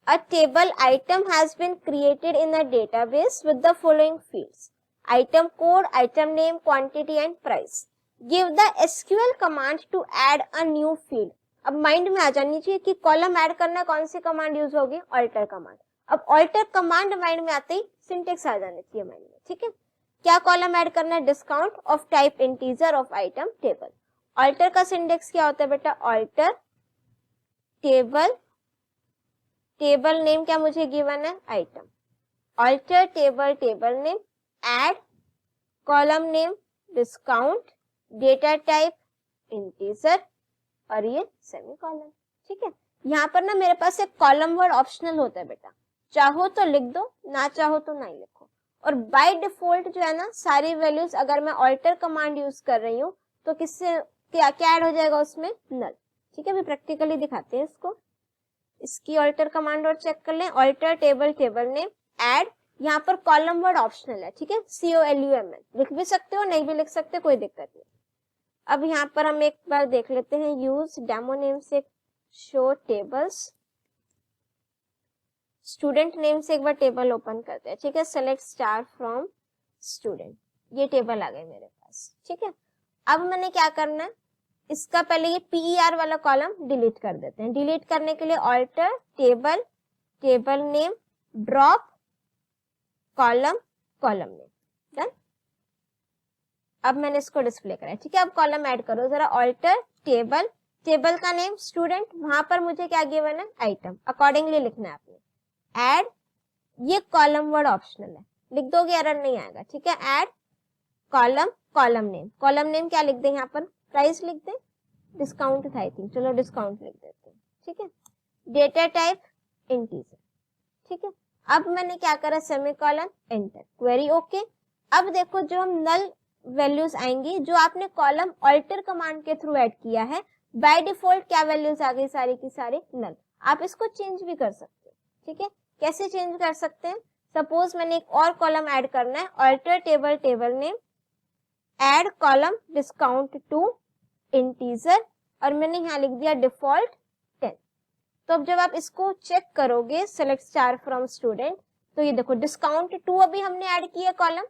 a table item has been created in a database with the following fields, item code, item name, quantity and price. Give the SQL command to add a new field. अब mind में आ जानी चाहिए कि कॉलम ऐड करना कौन सी command use होगी, ऑल्टर कमांड। अब ऑल्टर कमांड माइंड में आते ही सिंटेक्स आ जानी चाहिए माइंड में, ठीक है। क्या कॉलम ऐड करना है, discount of type integer of item table. Alter का सिंटेक्स क्या होता है बेटा, ऑल्टर टेबल, टेबल नेम क्या मुझे गिवन है, item, alter table, table name, add column name discount, data type integer और ये सेमीकोलन, ठीक है। यहाँ पर ना मेरे पास एक कॉलम वर्ड ऑप्शनल होता है बेटा, चाहो तो लिख दो, ना चाहो तो नहीं लिखो। और बाय डिफॉल्ट जो है ना सारी वैल्यूज अगर मैं ऑल्टर कमांड यूज कर रही हूँ तो किससे क्या क्या ऐड हो जाएगा उसमें, नल, ठीक है। अभी प्रैक्टिकली दिखाते हैं इसको, इसकी ऑल्टर कमांड और चेक कर लें। Alter table, table name, add, यहाँ पर कॉलम वर्ड ऑप्शनल है, ठीक है, COLUMN, लिख भी सकते हो नहीं भी लिख सकते, कोई दिक्कत नहीं। अब यहाँ पर हम एक बार देख लेते हैं, यूज डेमो नेम से शो टेबल्स, स्टूडेंट नेम से एक बार टेबल ओपन करते हैं, ठीक है। सेलेक्ट स्टार फ्रॉम स्टूडेंट, ये टेबल आ गई मेरे पास, ठीक है। अब मैंने क्या करना है, इसका पहले ये PER वाला कॉलम डिलीट कर देते हैं। डिलीट करने के लिए alter table, table name, drop column, column name, done. अब मैंने इसको डिस्प्ले करा है, ठीक है। अब कॉलम ऐड करो जरा, ऑल्टर टेबल, टेबल का नेम स्टूडेंट, वहां पर मुझे क्या गिवन है, आइटम, अकॉर्डिंगली लिखना है आपने। ऐड, ये कॉलम वर्ड ऑप्शनल है, लिख दोगे एरर नहीं आएगा, ठीक है। Add column, column name, column name क्या लिख दें यहाँ पर, प्राइस लिख दें, डिस्काउंट था आई थिंक, चलो डिस्काउंट लिख देते हैं, ठीक है। डेटा टाइप इंटीजर, ठीक है। अब मैंने क्या करा, सेमीकोलन, एंटर, क्वेरी ओके। अब देखो जो हम नल वैल्यूज आएंगी जो आपने कॉलम ऑल्टर कमांड के थ्रू ऐड किया है, बाय डिफॉल्ट क्या वैल्यूज आ गई, सारी की सारी नल। आप इसको चेंज भी कर सकते हो, ठीक है। कैसे चेंज कर सकते हैं, सपोज मैंने एक और कॉलम ऐड करना है, alter table, table name, add column discount to integer, और मैंने यहाँ लिख दिया डिफॉल्ट 10। तो अब जब आप इसको चेक करोगे, सेलेक्ट स्टार फ्रॉम स्टूडेंट, तो ये देखो डिस्काउंट 2 अभी हमने ऐड किया कॉलम,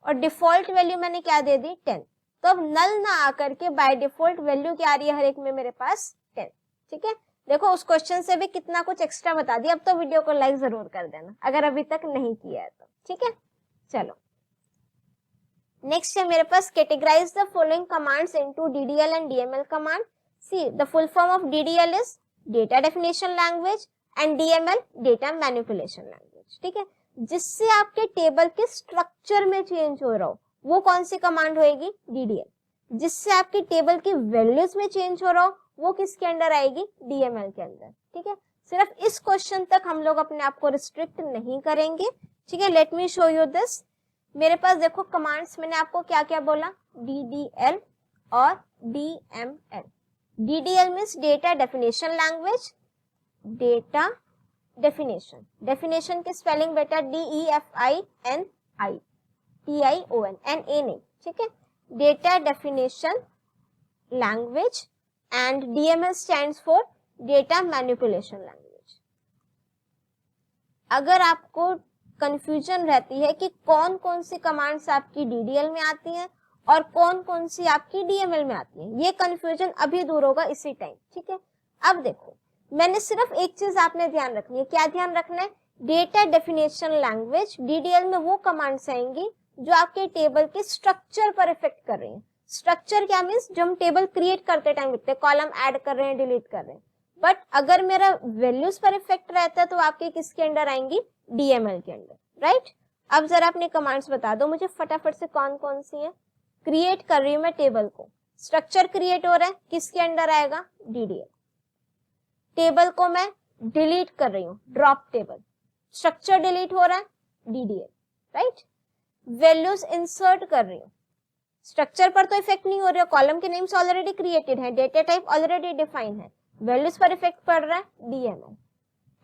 और डिफॉल्ट वैल्यू मैंने क्या दे दी, 10। तो अब नल ना आकर के बाय डिफॉल्ट वैल्यू क्या आ रही है हर एक में मेरे पास, 10, ठीक है। देखो उस क्वेश्चन से भी कितना कुछ एक्स्ट्रा बता दिया। अब तो वीडियो को लाइक जरूर कर देना अगर अभी तक नहीं किया है तो, ठीक है। चलो नेक्स्ट है मेरे पास, categorise the following commands into DDL and DML command. See the full form of DDL is data definition language and DML data manipulation language, ठीक है। जिससे आपके टेबल के स्ट्रक्चर में चेंज हो रहा हो वो कौन सी कमांड होएगी, DDL। जिससे आपकी टेबल की वैल्यूज में चेंज हो रहा हो वो किसके अंडर आएगी, DML के अंदर, ठीक है। सिर्फ इस क्वेश्चन तक हम लोग अपने आप को रिस्ट्रिक्ट नहीं करेंगे, ठीक है। Let me show you this. मेरे पास देखो कमांड्स मैंने आपको क्या क्या बोला, DDL और DML। DDL means data definition language, data definition, definition की स्पेलिंग बेटा DEFINITION, NA नहीं, ठीक है। Data definition language and DML stands for data manipulation language. अगर आपको कंफ्यूजन रहती है कि कौन कौन सी कमांड्स आपकी DDL में आती हैं और कौन कौन सी आपकी DML में आती हैं, ये कंफ्यूजन अभी दूर होगा इसी टाइम, ठीक है। अब देखो मैंने सिर्फ एक चीज आपने ध्यान रखनी है, क्या ध्यान रखना है, डेटा डेफिनेशन लैंग्वेज DDL में वो कमांड्स आएंगी जो आपके टेबल के स्ट्रक्चर पर इफेक्ट कर रही है। स्ट्रक्चर क्या मीन्स, जो हम टेबल क्रिएट करते टाइम लिखते हैं, कॉलम ऐड कर रहे हैं, डिलीट कर रहे हैं। बट अगर मेरा वैल्यूज पर इफेक्ट रहता है तो आपके किसके अंडर आएंगी, DML के अंदर, राइट। अब जरा अपने कमांड्स बता दो मुझे फटाफट से कौन कौन सी है। क्रिएट कर रही हूं मैं टेबल को, स्ट्रक्चर क्रिएट हो रहा है, किसके अंडर आएगा, DDL। टेबल को मैं डिलीट कर रही हूँ, ड्रॉप टेबल, स्ट्रक्चर डिलीट हो रहा है, DDL, राइट। वैल्यूज इंसर्ट कर रही हूँ, स्ट्रक्चर पर तो इफेक्ट नहीं हो रहा, कॉलम के नेम्स ऑलरेडी क्रिएटेड है, डेटा टाइप ऑलरेडी डिफाइन है, वैल्यूज पर इफेक्ट पड़ रहा है डीएमएल।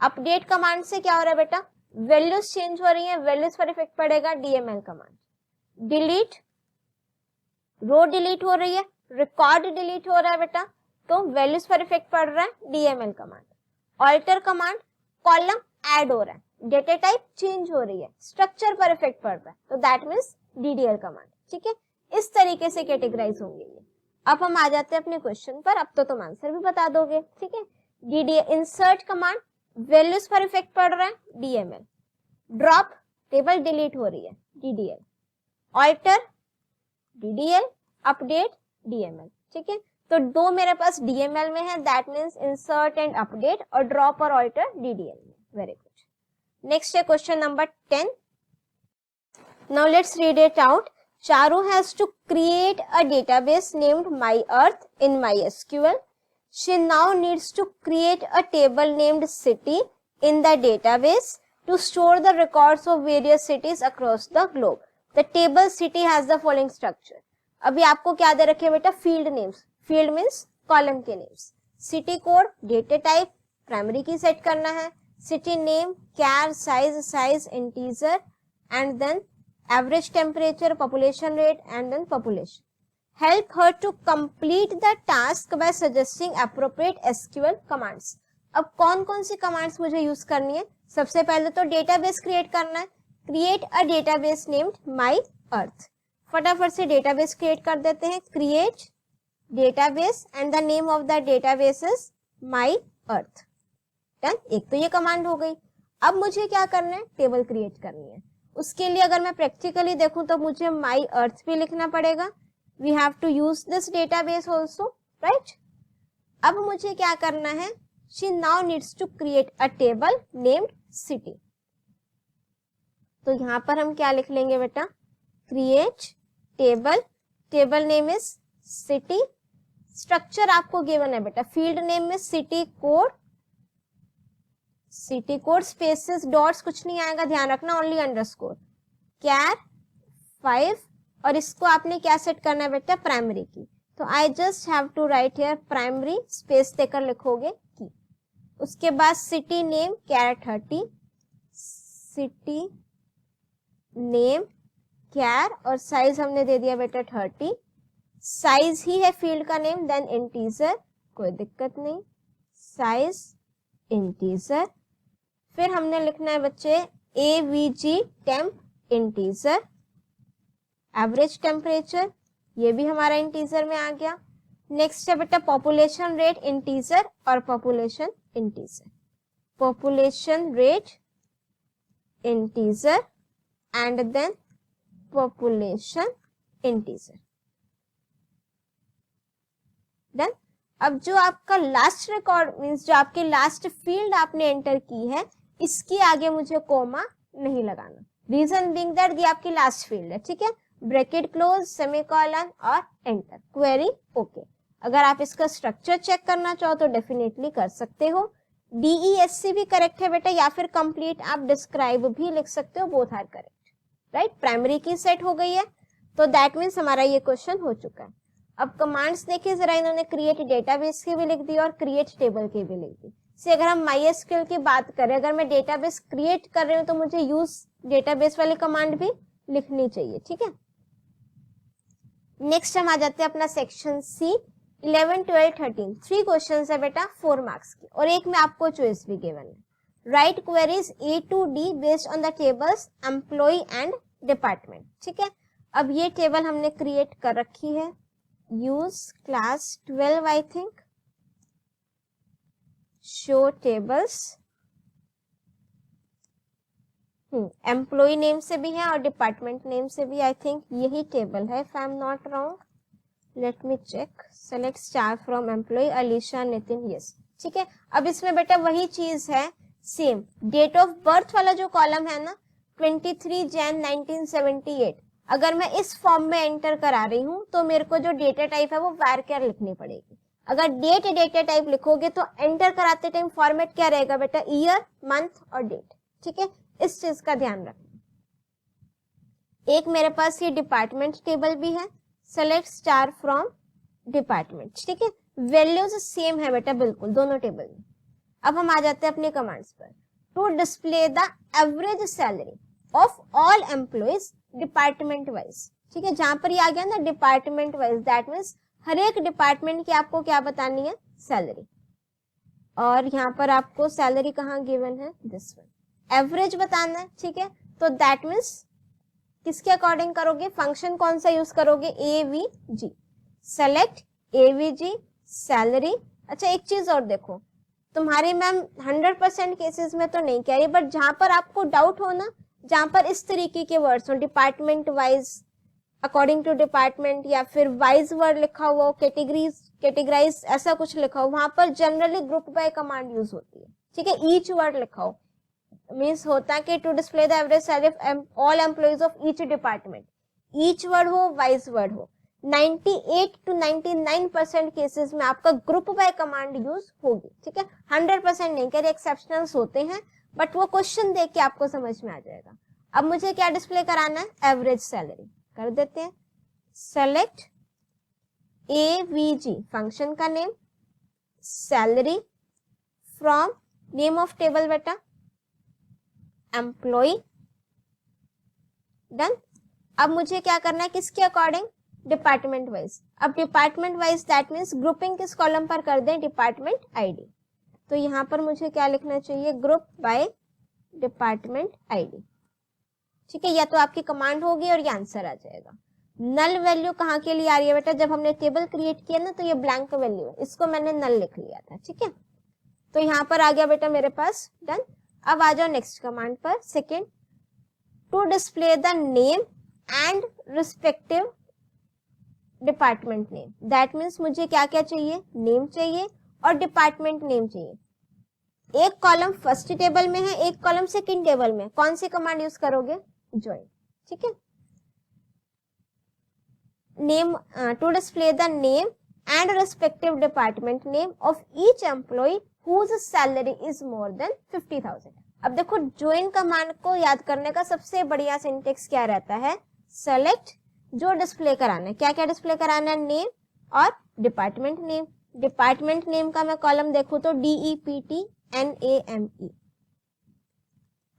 अपडेट कमांड से क्या हो रहा है बेटा, वैल्यूज चेंज हो रही है, वैल्यूज पर इफेक्ट पड़ेगा DML command. Delete, row delete हो रही है, रिकॉर्ड डिलीट हो रहा है बेटा, तो वैल्यूज पर इफेक्ट पड़ रहा है DML command. Alter command, column add हो रहा है, डेटा टाइप चेंज हो रही है, स्ट्रक्चर पर इफेक्ट पड़ रहा है, तो दैट मींस डीडीएल कमांड। ठीक है, इस तरीके से कैटेगराइज होंगे ये। अब हम आ जाते हैं अपने क्वेश्चन पर, अब तो तुम आंसर भी बता दोगे। ठीक है, डीडीएल इंसर्ट कमांड, वैल्यूज पर इफेक्ट पड़ रहा है डीएमएल। ड्रॉप, टेबल डिलीट हो रही है DDL. Alter DDL, update DML. ठीक है, तो दो मेरे पास डीएमएल में है, that means insert and update, और ड्रॉप और ऑल्टर डीडीएल में। Very good. नेक्स्ट है question number 10। Now let's read it out. Charu has to create a database named MyEarth in MySQL. She now needs to create a table named city in the database to store the records of various cities across the globe. The table city has the following structure. अभी आपको क्या दे रखे बेटा, field names, field means column के names, city code, data type primary key set करना है, city name, char, size integer, and then average temperature, population rate, and then population. Help her to complete the task by suggesting appropriate SQL commands. अब कौन कौन सी commands मुझे use करनी है, सबसे पहले तो डेटाबेस क्रिएट करना है, क्रिएट अ डेटाबेस नेम्ड माई अर्थ। फटाफट से डेटाबेस क्रिएट कर देते हैं, create database and the name of the database is my earth. Done, एक तो ये कमांड हो गई। अब मुझे क्या करना है, टेबल क्रिएट करनी है। उसके लिए अगर मैं प्रैक्टिकली देखूं तो मुझे माई अर्थ भी लिखना पड़ेगा, we have to use this database also, right. अब मुझे क्या करना है, she now needs to create a table named city. तो यहां पर हम क्या लिख लेंगे बेटा, create table, table name is city, structure आपको गिवन है बेटा, फील्ड नेम में city code, city code spaces dots कुछ नहीं आएगा, ध्यान रखना, ओनली अंडरस्कोर, कैर 5, और इसको आपने क्या सेट करना है बेटा, प्राइमरी की। तो I just have to write here primary, space देकर लिखोगे की। उसके बाद city name char 30, city name char, और साइज हमने दे दिया बेटा 30, साइज ही है फील्ड का नेम, देन इंटीजर, कोई दिक्कत नहीं, साइज इंटीजर। फिर हमने लिखना है बच्चे AVG temp integer, average temperature, ये भी हमारा इंटीजर में आ गया। नेक्स्ट है बेटा पॉपुलेशन रेट इंटीजर और population integer, population rate integer and then population integer. Done. अब जो आपका लास्ट रिकॉर्ड मींस जो आपकी लास्ट फील्ड आपने एंटर की है, इसकी आगे मुझे कोमा नहीं लगाना, रीजन बीइंग दैट ये आपकी लास्ट फील्ड है। ठीक है, ब्रैकेट क्लोज, सेमीकोलन और एंटर, क्वेरी ओके। अगर आप इसका स्ट्रक्चर चेक करना चाहो तो डेफिनेटली कर सकते हो, DESC भी करेक्ट है बेटा, या फिर कंप्लीट आप डिस्क्राइब भी लिख सकते हो, both are correct, right. Primary key set हो गई है, तो दैट मीन्स हमारा ये क्वेश्चन हो चुका है। अब कमांड्स देखिए जरा, इन्होंने क्रिएट डेटाबेस की भी लिख दी और क्रिएट टेबल की भी लिख दी। से अगर हम MySQL की बात करें, अगर मैं डेटाबेस क्रिएट कर रही हूँ तो मुझे यूज डेटाबेस वाली कमांड भी लिखनी चाहिए। ठीक है, नेक्स्ट हम आ जाते हैं अपना सेक्शन C, 11, 12, 13, 3 क्वेश्चन है बेटा 4 मार्क्स की, और एक में आपको चॉइस भी गिवन है। Write queries A to D based on the tables employee and department. ठीक है, अब ये टेबल हमने क्रिएट कर रखी है, use class 12 I think, show tables, employee name से भी है और डिपार्टमेंट नेम से भी, आई थिंक यही टेबल है if I am not wrong, let me check. Select star from employee Alisha Nitin, yes. ठीक है, अब इसमें बेटा वही चीज है, सेम डेट ऑफ बर्थ वाला जो कॉलम है ना, 23 Jan 1978, अगर मैं इस फॉर्म में एंटर करा रही हूं तो मेरे को जो डेटा टाइप है वो varchar लिखनी पड़ेगी। अगर डेट डेटा टाइप लिखोगे तो एंटर कराते टाइम फॉर्मेट क्या रहेगा बेटा, ईयर, मंथ और डेट। ठीक है, इस चीज का ध्यान रखना। एक मेरे पास ये डिपार्टमेंट टेबल भी है, सेलेक्ट स्टार फ्रॉम डिपार्टमेंट, ठीक है। वैल्यूज सेम है बेटा बिल्कुल दोनों टेबल में। अब हम आ जाते हैं अपने कमांड्स पर। To display the average salary of all employees department wise, ठीक है। जहां पर ये आ गया ना डिपार्टमेंट वाइज, दैट मीन्स हर एक डिपार्टमेंट की आपको क्या बतानी है, सैलरी। और यहाँ पर आपको सैलरी कहाँ गिवन है, दिस वन, एवरेज बताना है, ठीक है। तो दैट मीन्स किसके अकॉर्डिंग करोगे, फंक्शन कौन सा यूज करोगे, AVG, सेलेक्ट AVG सैलरी। अच्छा एक चीज और देखो, तुम्हारी मैम 100% केसेस में तो नहीं कह रही, बट जहां पर आपको डाउट हो ना, जहां पर इस तरीके के वर्ड्स हो, department wise, according to department, या फिर वाइज वर्ड लिखा हुआ हो, कैटेगराइज ऐसा कुछ लिखा हो, वहां पर generally group by command use होती है, ठीक है। ईच वर्ड लिखा हो मीन्स होता है कि to display the average salary of all employees of each department, each word हो, वाइज वर्ड हो। 98 to 99% केसेस में आपका ग्रुप बाय कमांड यूज होगी, ठीक है। 100% नहीं कह रहे, एक्सेप्शनल्स होते हैं, बट वो क्वेश्चन देख के आपको समझ में आ जाएगा। अब मुझे क्या डिस्प्ले कराना है, एवरेज सैलरी कर देते हैं। सेलेक्ट AVG फंक्शन का name, salary from name of table बेटा एम्प्लॉय, डन। अब मुझे क्या करना है, किसके अकॉर्डिंग, डिपार्टमेंट वाइज। अब department wise that means grouping किस कॉलम पर कर दें, डिपार्टमेंट आईडी। तो यहाँ पर मुझे क्या लिखना चाहिए, ग्रुप बाय डिपार्टमेंट आईडी, ठीक है। या तो आपकी कमांड होगी और ये आंसर आ जाएगा। नल वैल्यू कहाँ के लिए आ रही है बेटा, जब हमने टेबल क्रिएट किया ना तो ये ब्लैंक वैल्यू है, इसको मैंने नल लिख लिया था, ठीक है। तो यहाँ पर आ गया बेटा मेरे पास, डन। अब आ जाओ नेक्स्ट कमांड पर, second, to display the name and respective department name, that means मुझे क्या क्या चाहिए, नेम चाहिए और डिपार्टमेंट नेम चाहिए। एक कॉलम फर्स्ट टेबल में है, एक कॉलम सेकंड टेबल में, कौन सी कमांड यूज करोगे, ज्वाइन, ठीक है। Name, to display the name and respective department name of each employee whose salary is more than 50,000। अब देखो ज्वाइन कमांड को याद करने का सबसे बढ़िया सिंटेक्स क्या रहता है, सेलेक्ट जो डिस्प्ले कराना है, क्या क्या डिस्प्ले कराना है, नेम और डिपार्टमेंट नेम। डिपार्टमेंट नेम का मैं कॉलम देखूं तो DEPTNAME,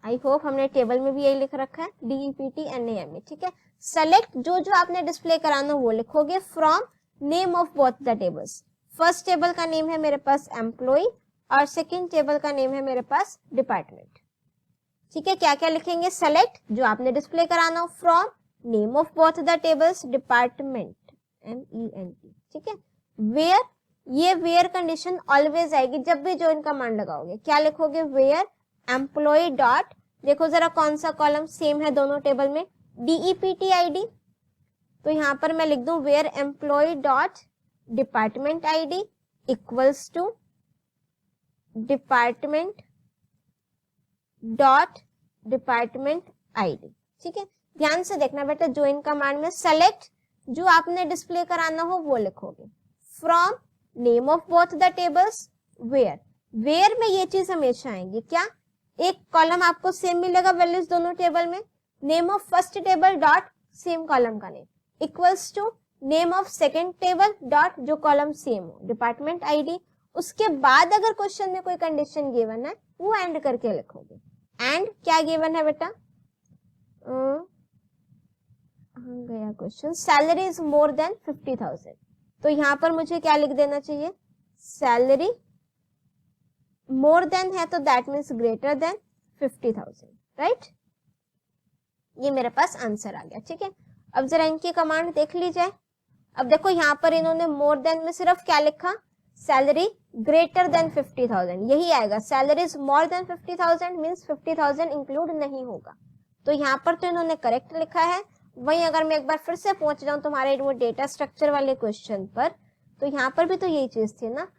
आई होप हमने टेबल में भी यही लिख रखा है, DEPTNAME, ठीक है। सेलेक्ट जो जो आपने डिस्प्ले कराना वो लिखोगे from name of both the tables. First table का नेम है मेरे पास एम्प्लॉय और सेकेंड टेबल का नेम है मेरे पास डिपार्टमेंट, ठीक है। क्या क्या लिखेंगे, सेलेक्ट जो आपने डिस्प्ले कराना हो, from name of both the tables, department MENT, ठीक है। वेयर, ये वेयर कंडीशन ऑलवेज आएगी जब भी ज्वाइन कमांड लगाओगे। क्या लिखोगे, वेयर एम्प्लॉय डॉट, देखो जरा कौन सा कॉलम सेम है दोनों टेबल में, DEPTID, तो यहां पर मैं लिख दूं where employee dot department ID equals to department dot department ID, ठीक है। ध्यान से देखना बेटा, ज्वाइन कमांड में सेलेक्ट जो आपने डिस्प्ले कराना हो वो लिखोगे from name of both the tables, where, where में ये चीज हमेशा आएंगी, क्या, एक कॉलम आपको सेम मिलेगा वैल्यूज दोनों टेबल में, name of first table dot same column का name equals to name of second table dot जो कॉलम सेम हो, डिपार्टमेंट ID। उसके बाद अगर क्वेश्चन में कोई कंडीशन गिवन है वो एंड करके लिखोगे। एंड क्या गिवन है बेटा, गया question, salary is more than 50,000, तो यहाँ पर मुझे क्या लिख देना चाहिए, सैलरी मोर देन है तो that means greater than 50,000, right. ये मेरे पास आंसर आ गया, ठीक है। अब जरा इनकी कमांड देख ली जाए। अब देखो यहाँ पर इन्होंने मोर देन में सिर्फ क्या लिखा, सैलरी ग्रेटर देन 50,000, यही आएगा, salary is more than 50,000 means 50,000 include नहीं होगा, तो यहाँ पर तो इन्होंने करेक्ट लिखा है। वहीं अगर मैं एक बार फिर से पहुंच जाऊं तुम्हारे वो डेटा स्ट्रक्चर वाले क्वेश्चन पर, तो यहाँ पर भी तो यही चीज थी ना,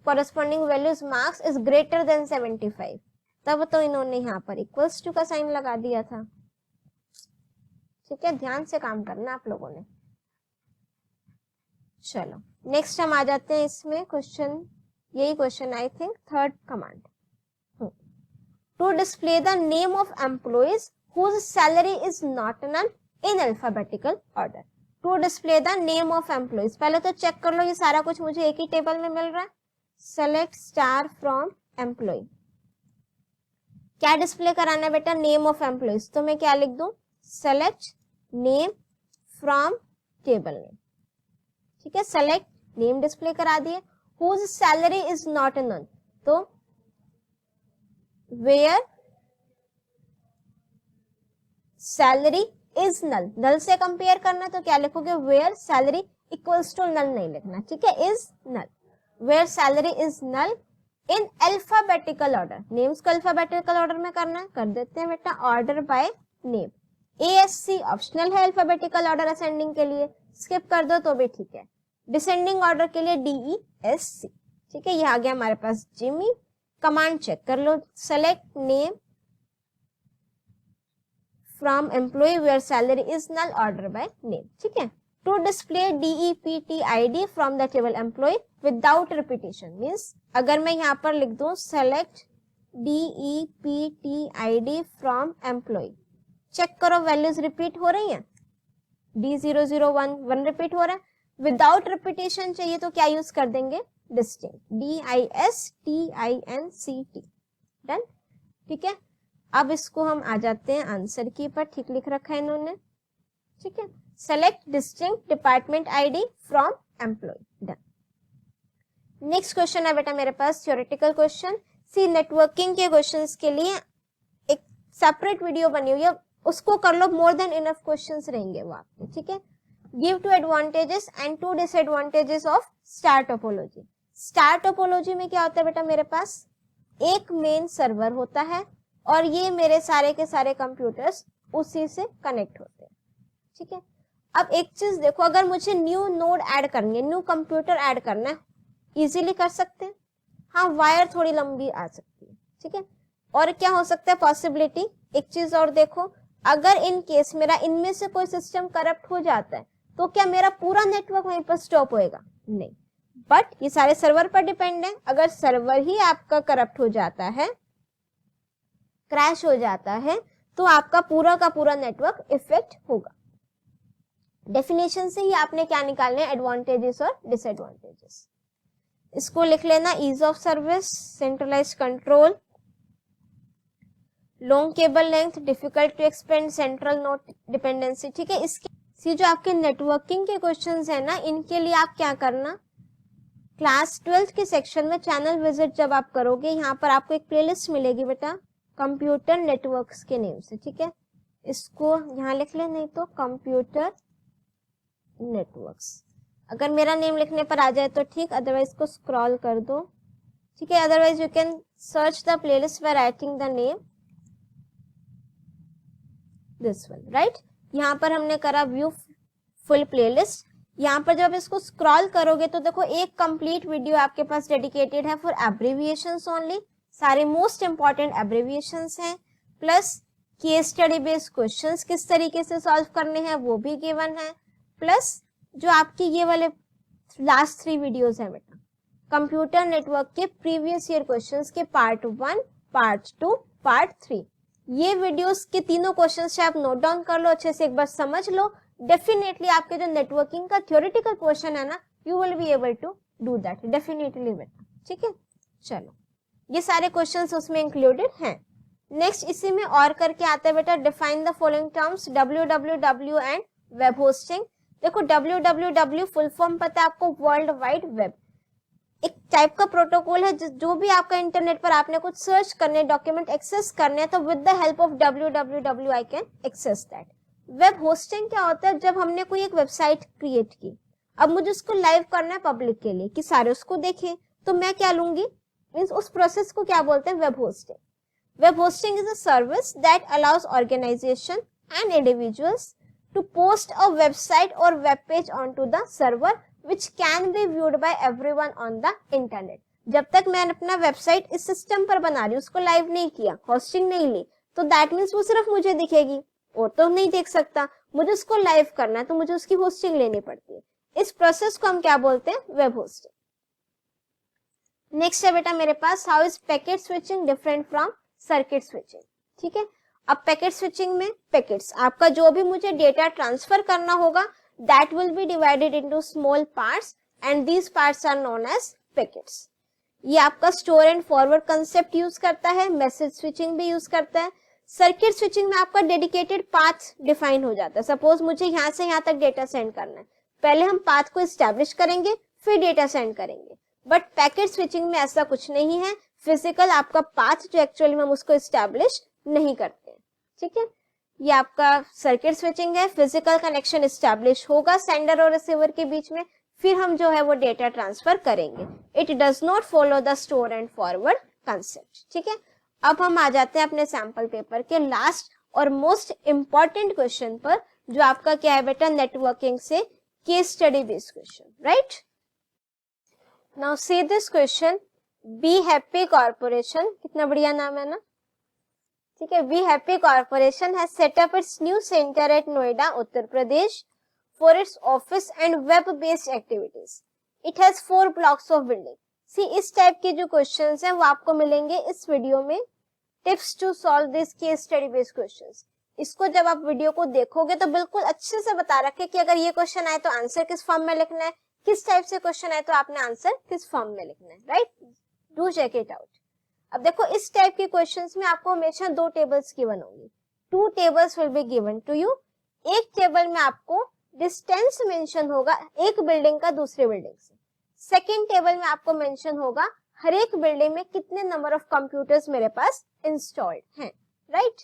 corresponding values marks is greater than 75, तब तो इन्होंने यहाँ पर इक्वल्स टू का साइन लगा दिया था, ठीक है। ध्यान से काम करना आप लोगों ने। चलो नेक्स्ट हम आ जाते हैं इसमें क्वेश्चन, यही question I think third command, to display the name of employees whose salary is not none in alphabetical order. To display the name of employees. पहले तो चेक कर लो ये सारा कुछ मुझे एक ही टेबल में मिल रहा है। सेलेक्ट स्टार फ्रॉम एम्प्लॉय, क्या डिस्प्ले कराना है बेटा, नेम ऑफ एम्प्लॉइज, तो मैं क्या लिख दूं, select name from table name. ठीक है, सेलेक्ट नेम डिस्प्ले करा दिए। Whose salary is not none, तो where salary is null, null से कंपेयर करना तो क्या लिखोगे, where salary equals to null नहीं लिखना, ठीक है, is null, where salary is null in alphabetical order. Names को अल्फाबेटिकल ऑर्डर में करना है, कर देते हैं बेटा, order by name. ASC optional है अल्फाबेटिकल ऑर्डर असेंडिंग के लिए, स्किप कर दो तो भी ठीक है। डिसेंडिंग ऑर्डर के लिए DESC। ठीक है, ये आ गया हमारे पास जिमी। कमांड चेक कर लो, select name from employ where salary is null, order by name. ठीक है, to display DEPTID from the table employ without repetition, means अगर मैं यहाँ पर लिख दूं select DEPTID from employ, check करो वैल्यूज रिपीट हो रही हैं, D001 1 रिपीट हो रहा है। विदाउट रिपीटेशन चाहिए तो क्या यूज कर देंगे, डिस्टिंक्ट, DISTINCT, डन। ठीक है, अब इसको हम आ जाते हैं आंसर की पर, ठीक लिख रखा है इन्होंने। ठीक है, select distinct department ID from employ, done. Next question है बेटा मेरे पास थ्योरेटिकल क्वेश्चन। सी नेटवर्किंग के क्वेश्चंस के लिए एक सेपरेट वीडियो बनी हुई है, उसको कर लो, मोर देन इनफ क्वेश्चंस रहेंगे वो आपके। ठीक है, give 2 advantages and 2 disadvantages of star topology. Star topology में क्या होता है बेटा, मेरे पास एक मेन सर्वर होता है और ये मेरे सारे के सारे कंप्यूटर्स उसी से कनेक्ट होते हैं। ठीक है, अब एक चीज देखो, अगर मुझे न्यू नोड ऐड करनी है, न्यू कंप्यूटर ऐड करना है, इजीली कर सकते हैं। हाँ, वायर थोड़ी लंबी आ सकती है। ठीक है, और क्या हो सकता है पॉसिबिलिटी, एक चीज और देखो, अगर इन केस मेरा इनमें से कोई सिस्टम करप्ट हो जाता है तो क्या मेरा पूरा नेटवर्क वहीं पर स्टॉप होएगा, नहीं, बट ये सारे सर्वर पर डिपेंड है। अगर सर्वर ही आपका करप्ट हो जाता है, क्रैश हो जाता है, तो आपका पूरा का पूरा नेटवर्क इफेक्ट होगा। डेफिनेशन से ही आपने क्या निकालने हैं, एडवांटेजेस और डिसएडवांटेजेस। इसको लिख लेना, ease of service, centralize control, long cable length, difficult to expand, central node dependency. ठीक है, इसके जो आपके नेटवर्किंग के क्वेश्चंस है ना, इनके लिए आप क्या करना, क्लास 12th के सेक्शन में चैनल विजिट जब आप करोगे, यहाँ पर आपको एक प्लेलिस्ट मिलेगी बेटा कंप्यूटर नेटवर्क्स के नेम से। ठीक है, इसको यहाँ लिख ले, नहीं तो कंप्यूटर नेटवर्क्स, अगर मेरा नेम लिखने पर आ जाए तो ठीक, अदरवाइज को स्क्रॉल कर दो। ठीक है, otherwise you can search the playlist by writing the name this one, right. यहाँ पर हमने करा व्यू फुल प्लेलिस्ट। यहाँ पर जब इसको स्क्रॉल करोगे तो देखो एक कंप्लीट वीडियो आपके पास डेडिकेटेड है फॉर एब्रिविएशंस ओनली, सारे मोस्ट इंपॉर्टेंट एब्रिविएशंस हैं, plus case study based questions किस तरीके से सॉल्व करने हैं वो भी गिवन है, प्लस जो आपके ये वाले लास्ट 3 वीडियोस हैं बेटा कंप्यूटर नेटवर्क के प्रीवियस ईयर क्वेश्चंस के पार्ट 1, पार्ट 2, पार्ट 3, ये वीडियोस के तीनों क्वेश्चंस आप नोट डाउन कर लो, अच्छे से एक बार समझ लो। डेफिनेटली आपके जो नेटवर्किंग का थ्योरेटिकल पोर्शन है ना, you will be able to do that definitely बेटा। ठीक है, चलो ये सारे क्वेश्चंस उसमें इंक्लूडेड हैं। नेक्स्ट इसी में और करके आता है बेटा, define the following terms www and web hosting. देखो www फुल फॉर्म पता है आपको, वर्ल्ड वाइड वेब, एक टाइप का प्रोटोकॉल है जो भी आपका इंटरनेट पर आपने कुछ सर्च करने, डॉक्यूमेंट एक्सेस करने, तो with the help of www I can access that. Web hosting क्या होता है, जब हमने कोई एक वेबसाइट क्रिएट की, अब मुझे उसको लाइव करना है पब्लिक के लिए कि सारे उसको देखें, तो मैं क्या लूंगी, मींस उस प्रोसेस को क्या बोलते हैं, web hosting. Web hosting is a service that allows organization and individuals to post a website or web page onto the server which can be viewed by everyone on the internet। जब तक मैं अपना website इस system पर बना रही हूँ, उसको लाइव नहीं किया, होस्टिंग नहीं ली, तो दैट मीन्स वो सिर्फ मुझे दिखेगी और तो नहीं देख सकता। मुझे उसको लाइव करना है तो मुझे उसकी होस्टिंग लेनी पड़ती है। इस प्रोसेस को हम क्या बोलते हैं, वेब होस्टिंग। नेक्स्ट है बेटा मेरे पास, how is packet switching different from circuit switching. ठीक है, अब पैकेट स्विचिंग में पैकेट्स, आपका जो भी मुझे डेटा ट्रांसफर करना होगा, that will be divided into small parts and these parts are known as packets. ये आपका store and forward concept use करता है, मैसेज स्विचिंग भी यूज करता है। सर्किट स्विचिंग में आपका डेडिकेटेड पाथ डिफाइन हो जाता है। सपोज मुझे यहाँ से यहाँ तक डेटा सेंड करना है, पहले हम पाथ को एस्टैब्लिश करेंगे फिर डेटा सेंड करेंगे। बट पैकेट स्विचिंग में ऐसा कुछ नहीं है, फिजिकल आपका पाथ जो एक्चुअली हम उसको एस्टैब्लिश नहीं करते हैं, ठीक है। ये आपका सर्किट स्विचिंग है, फिजिकल कनेक्शन एस्टैब्लिश होगा सेंडर और रिसीवर के बीच में, फिर हम जो है वो डेटा ट्रांसफर करेंगे। It does not follow the store and forward concept, ठीक है। अब हम आ जाते हैं अपने सैंपल पेपर के लास्ट और मोस्ट इंपॉर्टेंट क्वेश्चन पर, जो आपका क्या है बेटा, नेटवर्किंग से case study based question, right. Now see this question, B happy corporation, कितना बढ़िया नाम है ना, ठीक है। B happy corporation has set up it's new centre at Noida, Uttar Pradesh, for its office and web based activities. It has 4 blocks of building. See, इस type के जो क्वेश्चंस हैं वो आपको मिलेंगे इस वीडियो में, tips to solve this case study based questions. इसको जब आप वीडियो को देखोगे तो बिल्कुल अच्छे से बता रखे कि अगर ये क्वेश्चन आए तो आंसर किस फॉर्म में लिखना है, किस टाइप से क्वेश्चन आए तो आपने आंसर किस फॉर्म में लिखना है, right. Do check it out. अब देखो इस टाइप के क्वेश्चंस में आपको हमेशा 2 टेबल्स गिवन होंगी। 2 tables will be given to you. एक टेबल में आपको डिस्टेंस मेंशन होगा एक बिल्डिंग का दूसरे बिल्डिंग से। सेकंड टेबल में आपको मेंशन होगा हर एक बिल्डिंग में कितने नंबर ऑफ कंप्यूटर्स मेरे पास इंस्टॉल्ड हैं, राइट।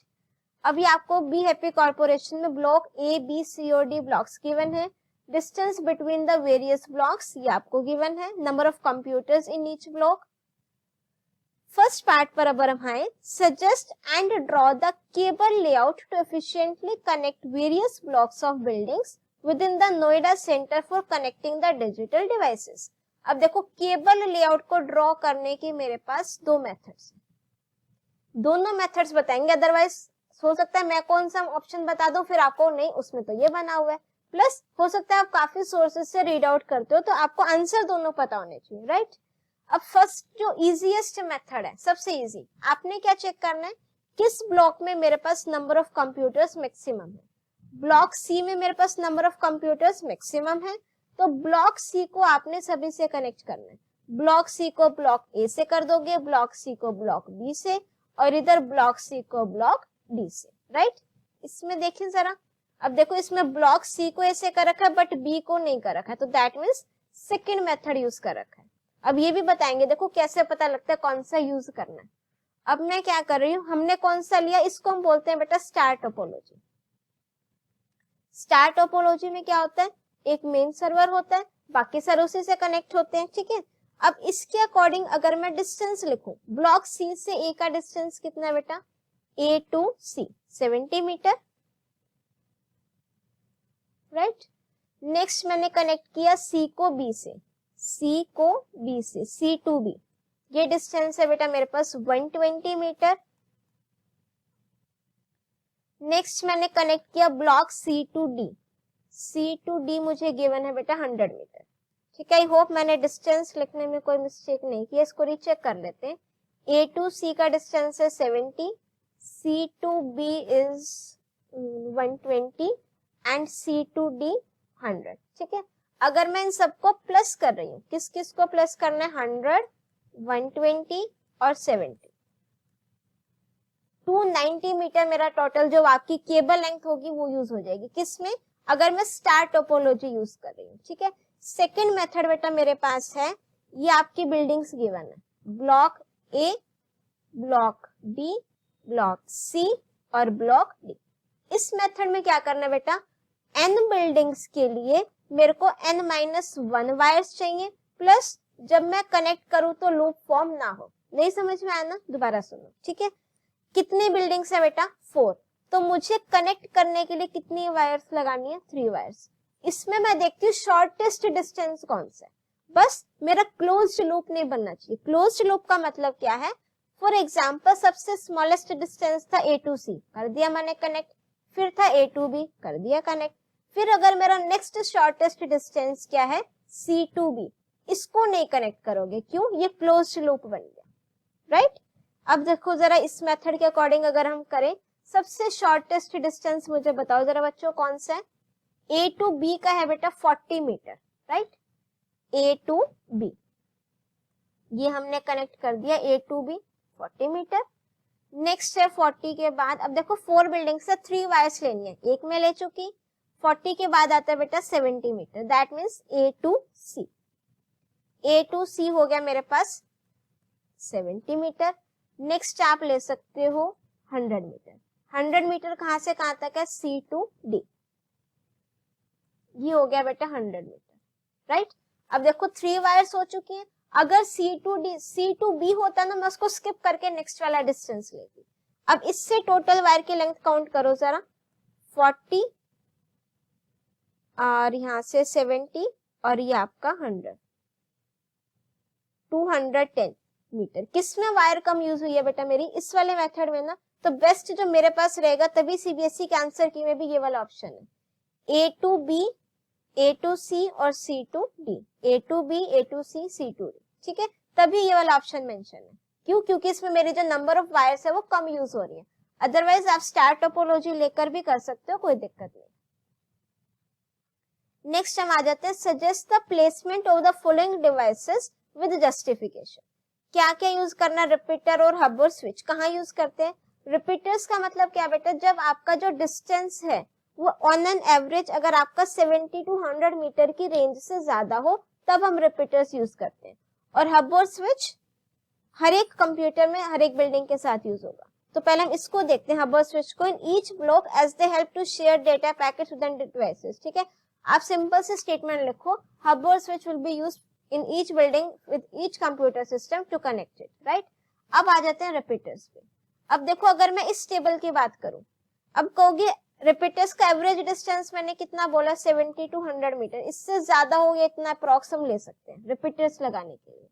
अभी आपको बी हैप्पी कॉर्पोरेशन में ब्लॉक ए, बी, सी और डी ब्लॉक्स गिवन है। Distance between the various blocks ये आपको गिवन है, number of computers in each block. First part पर अगर हम आए, suggest and draw the cable layout to efficiently connect various blocks of buildings within the Noida Center for connecting the digital devices. अब देखो cable layout को draw करने की मेरे पास 2 मेथड्स हैं, दोनों मेथड्स बताएंगे, अदरवाइज हो सकता है मैं कौन सा ऑप्शन बता दूं फिर आपको नहीं उसमें तो ये बना हुआ है, प्लस हो सकता है आप काफी सोर्सेज से रीड आउट करते हो तो आपको आंसर दोनों पता होने चाहिए, राइट। अब फर्स्ट जो इजीएस्ट मेथड है, सबसे इजी, आपने क्या चेक करना है, किस ब्लॉक में मेरे पास नंबर ऑफ कंप्यूटर्स मैक्सिमम है। ब्लॉक सी में मेरे पास नंबर ऑफ कंप्यूटर्स मैक्सिमम है, तो ब्लॉक सी को आपने सभी से कनेक्ट करना है। ब्लॉक सी को ब्लॉक ए से कर दोगे, ब्लॉक सी को ब्लॉक बी से, और इधर ब्लॉक सी को ब्लॉक डी से, राइट। इसमें देखिए जरा, अब देखो इसमें ब्लॉक सी को ऐसे कर रखा है बट बी को नहीं कर रखा है, तो that means second method use कर रखा है। अब ये भी बताएंगे देखो कैसे पता लगता है कौन सा यूज करना है। अब मैं क्या कर रही हूँ, हमने कौन सा लिया, इसको हम बोलते हैं बेटा स्टार टोपोलॉजी। स्टार टोपोलॉजी में क्या होता है, एक मेन सर्वर होता है, बाकी सर्वर उसी से कनेक्ट होते हैं, ठीक है। अब इसके अकॉर्डिंग अगर मैं डिस्टेंस लिखूं, ब्लॉक सी से ए का डिस्टेंस कितना है बेटा, A to C 70 metre, right. Next मैंने कनेक्ट किया सी को बी से, सी को बी से, सी टू बी, ये डिस्टेंस है बेटा मेरे पास 120 मीटर। नेक्स्ट मैंने कनेक्ट किया block C to D, C to D मुझे गिवन है बेटा 100 मीटर, ठीक है। आई होप मैंने डिस्टेंस लिखने में कोई मिस्टेक नहीं किया, इसको रीचेक कर लेते हैं। ए टू सी का डिस्टेंस है 70, C to B is 120 and C to D 100, ठीक है। अगर मैं इन सबको प्लस कर रही हूँ, किस किस को प्लस करना है, 100, 120 और 70, 290 मीटर मेरा टोटल जो आपकी केबल लेंथ होगी वो यूज हो जाएगी, किसमें, अगर मैं स्टार टोपोलॉजी यूज कर रही हूँ, ठीक है। सेकंड मेथड बेटा मेरे पास है, ये आपकी बिल्डिंग्स गिवन है, block A, block B, block C और ब्लॉक डी। इस मेथड में क्या करना है बेटा, n बिल्डिंग्स के लिए मेरे को n-1 वायर्स चाहिए, प्लस जब मैं कनेक्ट करूं तो लूप फॉर्म ना हो। नहीं समझ में आया ना, दोबारा सुनो, ठीक है। कितनी बिल्डिंग्स है बेटा, 4, तो मुझे कनेक्ट करने के लिए कितनी वायर्स लगानी है, 3 वायर्स। इसमें मैं देखती हूँ शॉर्टेस्ट डिस्टेंस कौन सा है, बस मेरा क्लोज्ड लूप नहीं बनना चाहिए। क्लोज्ड लूप का मतलब क्या है, फॉर एग्जाम्पल सबसे स्मॉलेस्ट डिस्टेंस था ए टू सी, कर दिया मैंने कनेक्ट, फिर था ए टू बी, कर दिया कनेक्ट, फिर अगर मेरा नेक्स्ट शॉर्टेस्ट डिस्टेंस क्या है, सी टू बी, इसको नहीं कनेक्ट करोगे, क्यों, ये क्लोज्ड लूप बन गया, राइट। अब देखो जरा इस मेथड के अकॉर्डिंग अगर हम करें, सबसे शॉर्टेस्ट डिस्टेंस मुझे बताओ जरा बच्चों कौन सा है, A to B का है बेटा 40 meter, right, A to B, ये हमने कनेक्ट कर दिया A to B 40 meter. Next है 40 के बाद, अब देखो 4 बिल्डिंग्स से 3 वायर्स लेनी है, एक में ले चुकी। 40 के बाद आता है बेटा 70 meter, that means A to C, A to C हो गया मेरे पास 70 मीटर। नेक्स्ट आप ले सकते हो 100 मीटर, 100 मीटर कहां से कहां तक है, C to D, ये हो गया बेटा 100 मीटर, राइट। अब देखो 3 वायर्स हो चुकी हैं, अगर C to B होता ना, मैं उसको स्किप करके नेक्स्ट वाला डिस्टेंस लेती। अब इससे टोटल वायर की लेंथ काउंट करो जरा, 40 और यहाँ से 70 और ये आपका 100, 210 मीटर। किसमें वायर कम यूज हुई है बेटा मेरी, इस वाले मेथड में ना, तो बेस्ट जो मेरे पास रहेगा, तभी सीबीएसई के आंसर की में भी ये वाला ऑप्शन है, A to B, A to C और C to D, A to B, A to C, C to D, ठीक है, तभी ये वाला ऑप्शन मेंशन है। क्यों, क्योंकि इसमें मेरी जो नंबर ऑफ वायर्स है वो कम यूज हो रही है। अदरवाइज आप स्टार टोपोलॉजी लेकर भी कर सकते हो, कोई दिक्कत नहीं। नेक्स्ट हम आ जाते हैं, suggest the placement of the following devices with justification. क्या क्या यूज करना, रिपीटर और हब और स्विच कहाँ यूज करते हैं। रिपीटर्स का मतलब क्या बेटा, जब आपका जो डिस्टेंस है वो ऑन एन एवरेज अगर आपका 70 to 100 मीटर की रेंज से ज्यादा हो, तब हम रिपीटर्स यूज करते हैं। और हब और स्विच हर एक कंप्यूटर में हर एक बिल्डिंग के साथ यूज होगा। तो पहले हम इसको देखते हैं, हब और स्विच को। In each block as they help to share data packets with devices, ठीक है। आप सिंपल से स्टेटमेंट लिखो, हब और switch will be used in each building with each computer system to connect it, right? अब आ जाते हैं रिपीटर्स पे। अब देखो अगर मैं इस टेबल की बात करूं, अब कहोगे रिपीटर्स का एवरेज डिस्टेंस मैंने कितना बोला, 70 to 100 मीटर, इससे ज्यादा हो गया इतना अप्रॉक्स हम ले सकते हैं रिपीटर्स लगाने के लिए।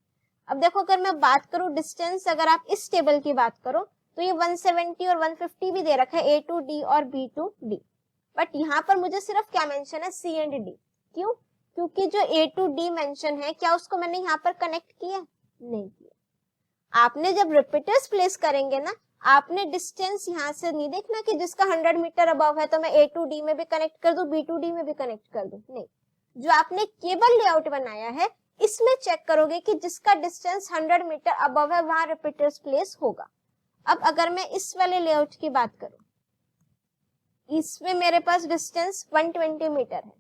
अब देखो अगर मैं बात करूं डिस्टेंस, अगर आप इस टेबल की बात करो तो ये 170 और 150 भी दे रखा है, A to D और B to D, बट यहाँ पर मुझे सिर्फ क्या मेंशन है, C and D। क्यों, क्योंकि जो A to D मेंशन है, क्या उसको मैंने यहाँ पर कनेक्ट किया, नहीं किया। आपने जब रिपीटर्स प्लेस करेंगे ना, आपने डिस्टेंस यहाँ से नहीं देखना कि जिसका 100 मीटर अबव है तो मैं A to D में भी कनेक्ट कर दूं, B to D में भी कनेक्ट कर दूं, नहीं। जो आपने केबल लेआउट बनाया है, इसमें चेक करोगे कि जिसका डिस्टेंस 100 मीटर अबव है वहां रिपीटर्स प्लेस होगा। अब अगर मैं इस वाले लेआउट की बात करूं, इसमें मेरे पास डिस्टेंस 120 मीटर है,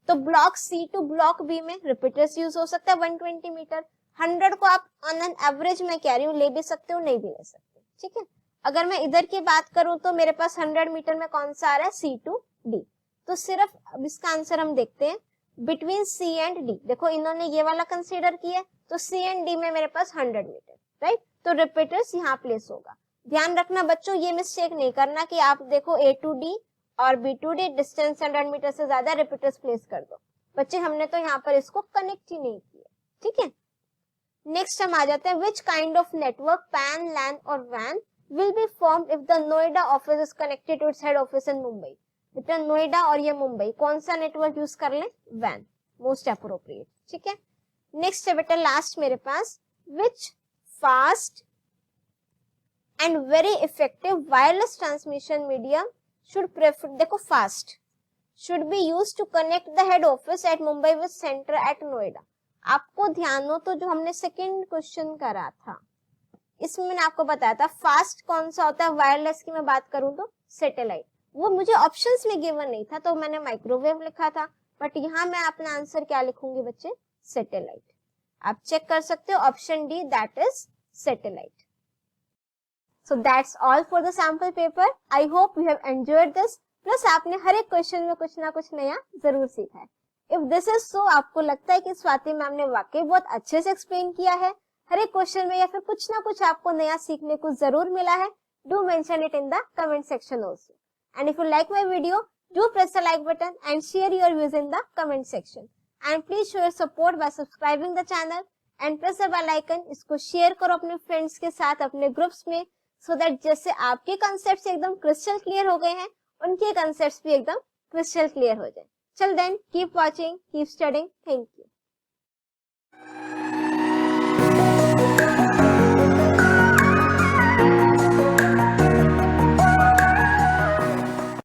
तो block C to block B में रिपीटर्स यूज हो सकता है 120 मीटर। 100 को आप ऑन एन एवरेज में कह रही हूँ, ले भी सकते हो नहीं भी ले सकते, ठीक है। अगर मैं इधर की बात करूं तो मेरे पास 100 मीटर में कौन सा आ रहा है, सी टू डी। तो सिर्फ अब इसका आंसर हम देखते हैं, बिटवीन सी एंड डी। देखो इन्होंने ये वाला कंसीडर किया, तो सी एंड डी में मेरे पास 100 मीटर, राइट। तो रिपीटर्स यहाँ प्लेस होगा। ध्यान रखना बच्चों, ये मिस्टेक नहीं करना कि आप देखो A to D और B to D distance 100 meter से ज्यादा, रिपीटर्स प्लेस कर दो। बच्चे हमने तो यहाँ पर इसको कनेक्ट ही नहीं किया, ठीक है। नेक्स्ट हम आ जाते हैं, which kind of network, PAN, LAN और वैन will be formed if the Noida office is connected to its head office in Mumbai। बेटा नोएडा और ये मुंबई, कौन सा नेटवर्क यूज कर ले, वैन, मोस्ट अप्रोप्रिएट, ठीक है। नेक्स्ट है बेटा लास्ट मेरे पास, which fast and very effective wireless transmission medium should prefer, देखो fast should be used to connect the head office at Mumbai with centre at Noida. आपको ध्यान हो तो जो हमने सेकेंड क्वेश्चन करा था, इसमें मैंने आपको बताया था फास्ट कौन सा होता है, वायरलेस की मैं बात करूं तो सैटेलाइट। वो मुझे ऑप्शंस में गिवन नहीं था तो मैंने माइक्रोवेव लिखा था, बट यहाँ मैं अपना आंसर क्या लिखूंगी बच्चे, सैटेलाइट। आप चेक कर सकते हो option D, that is satellite. So that's all for the sample paper. I hope you have enjoyed this. Plus आपने हर एक क्वेश्चन में कुछ ना कुछ नया जरूर सीखा है। इफ दिस इज सो, आपको लगता है कि स्वाति मैम ने वाकई बहुत अच्छे से एक्सप्लेन किया है हर एक क्वेश्चन में, या फिर कुछ ना कुछ आपको नया सीखने को जरूर मिला है, do mention it in the comment section also. And if you like my video, do press the like button and share your views in the comment section. And please show your support by subscribing the channel and press the bell icon. इसको share करो अपने friends के साथ, अपने groups में, so that जैसे आपके concepts एकदम क्रिस्टल क्लियर हो गए हैं, उनके कंसेप्ट्स भी एकदम क्रिस्टल क्लियर हो जाए। Till then, keep watching, keep studying. Thank you.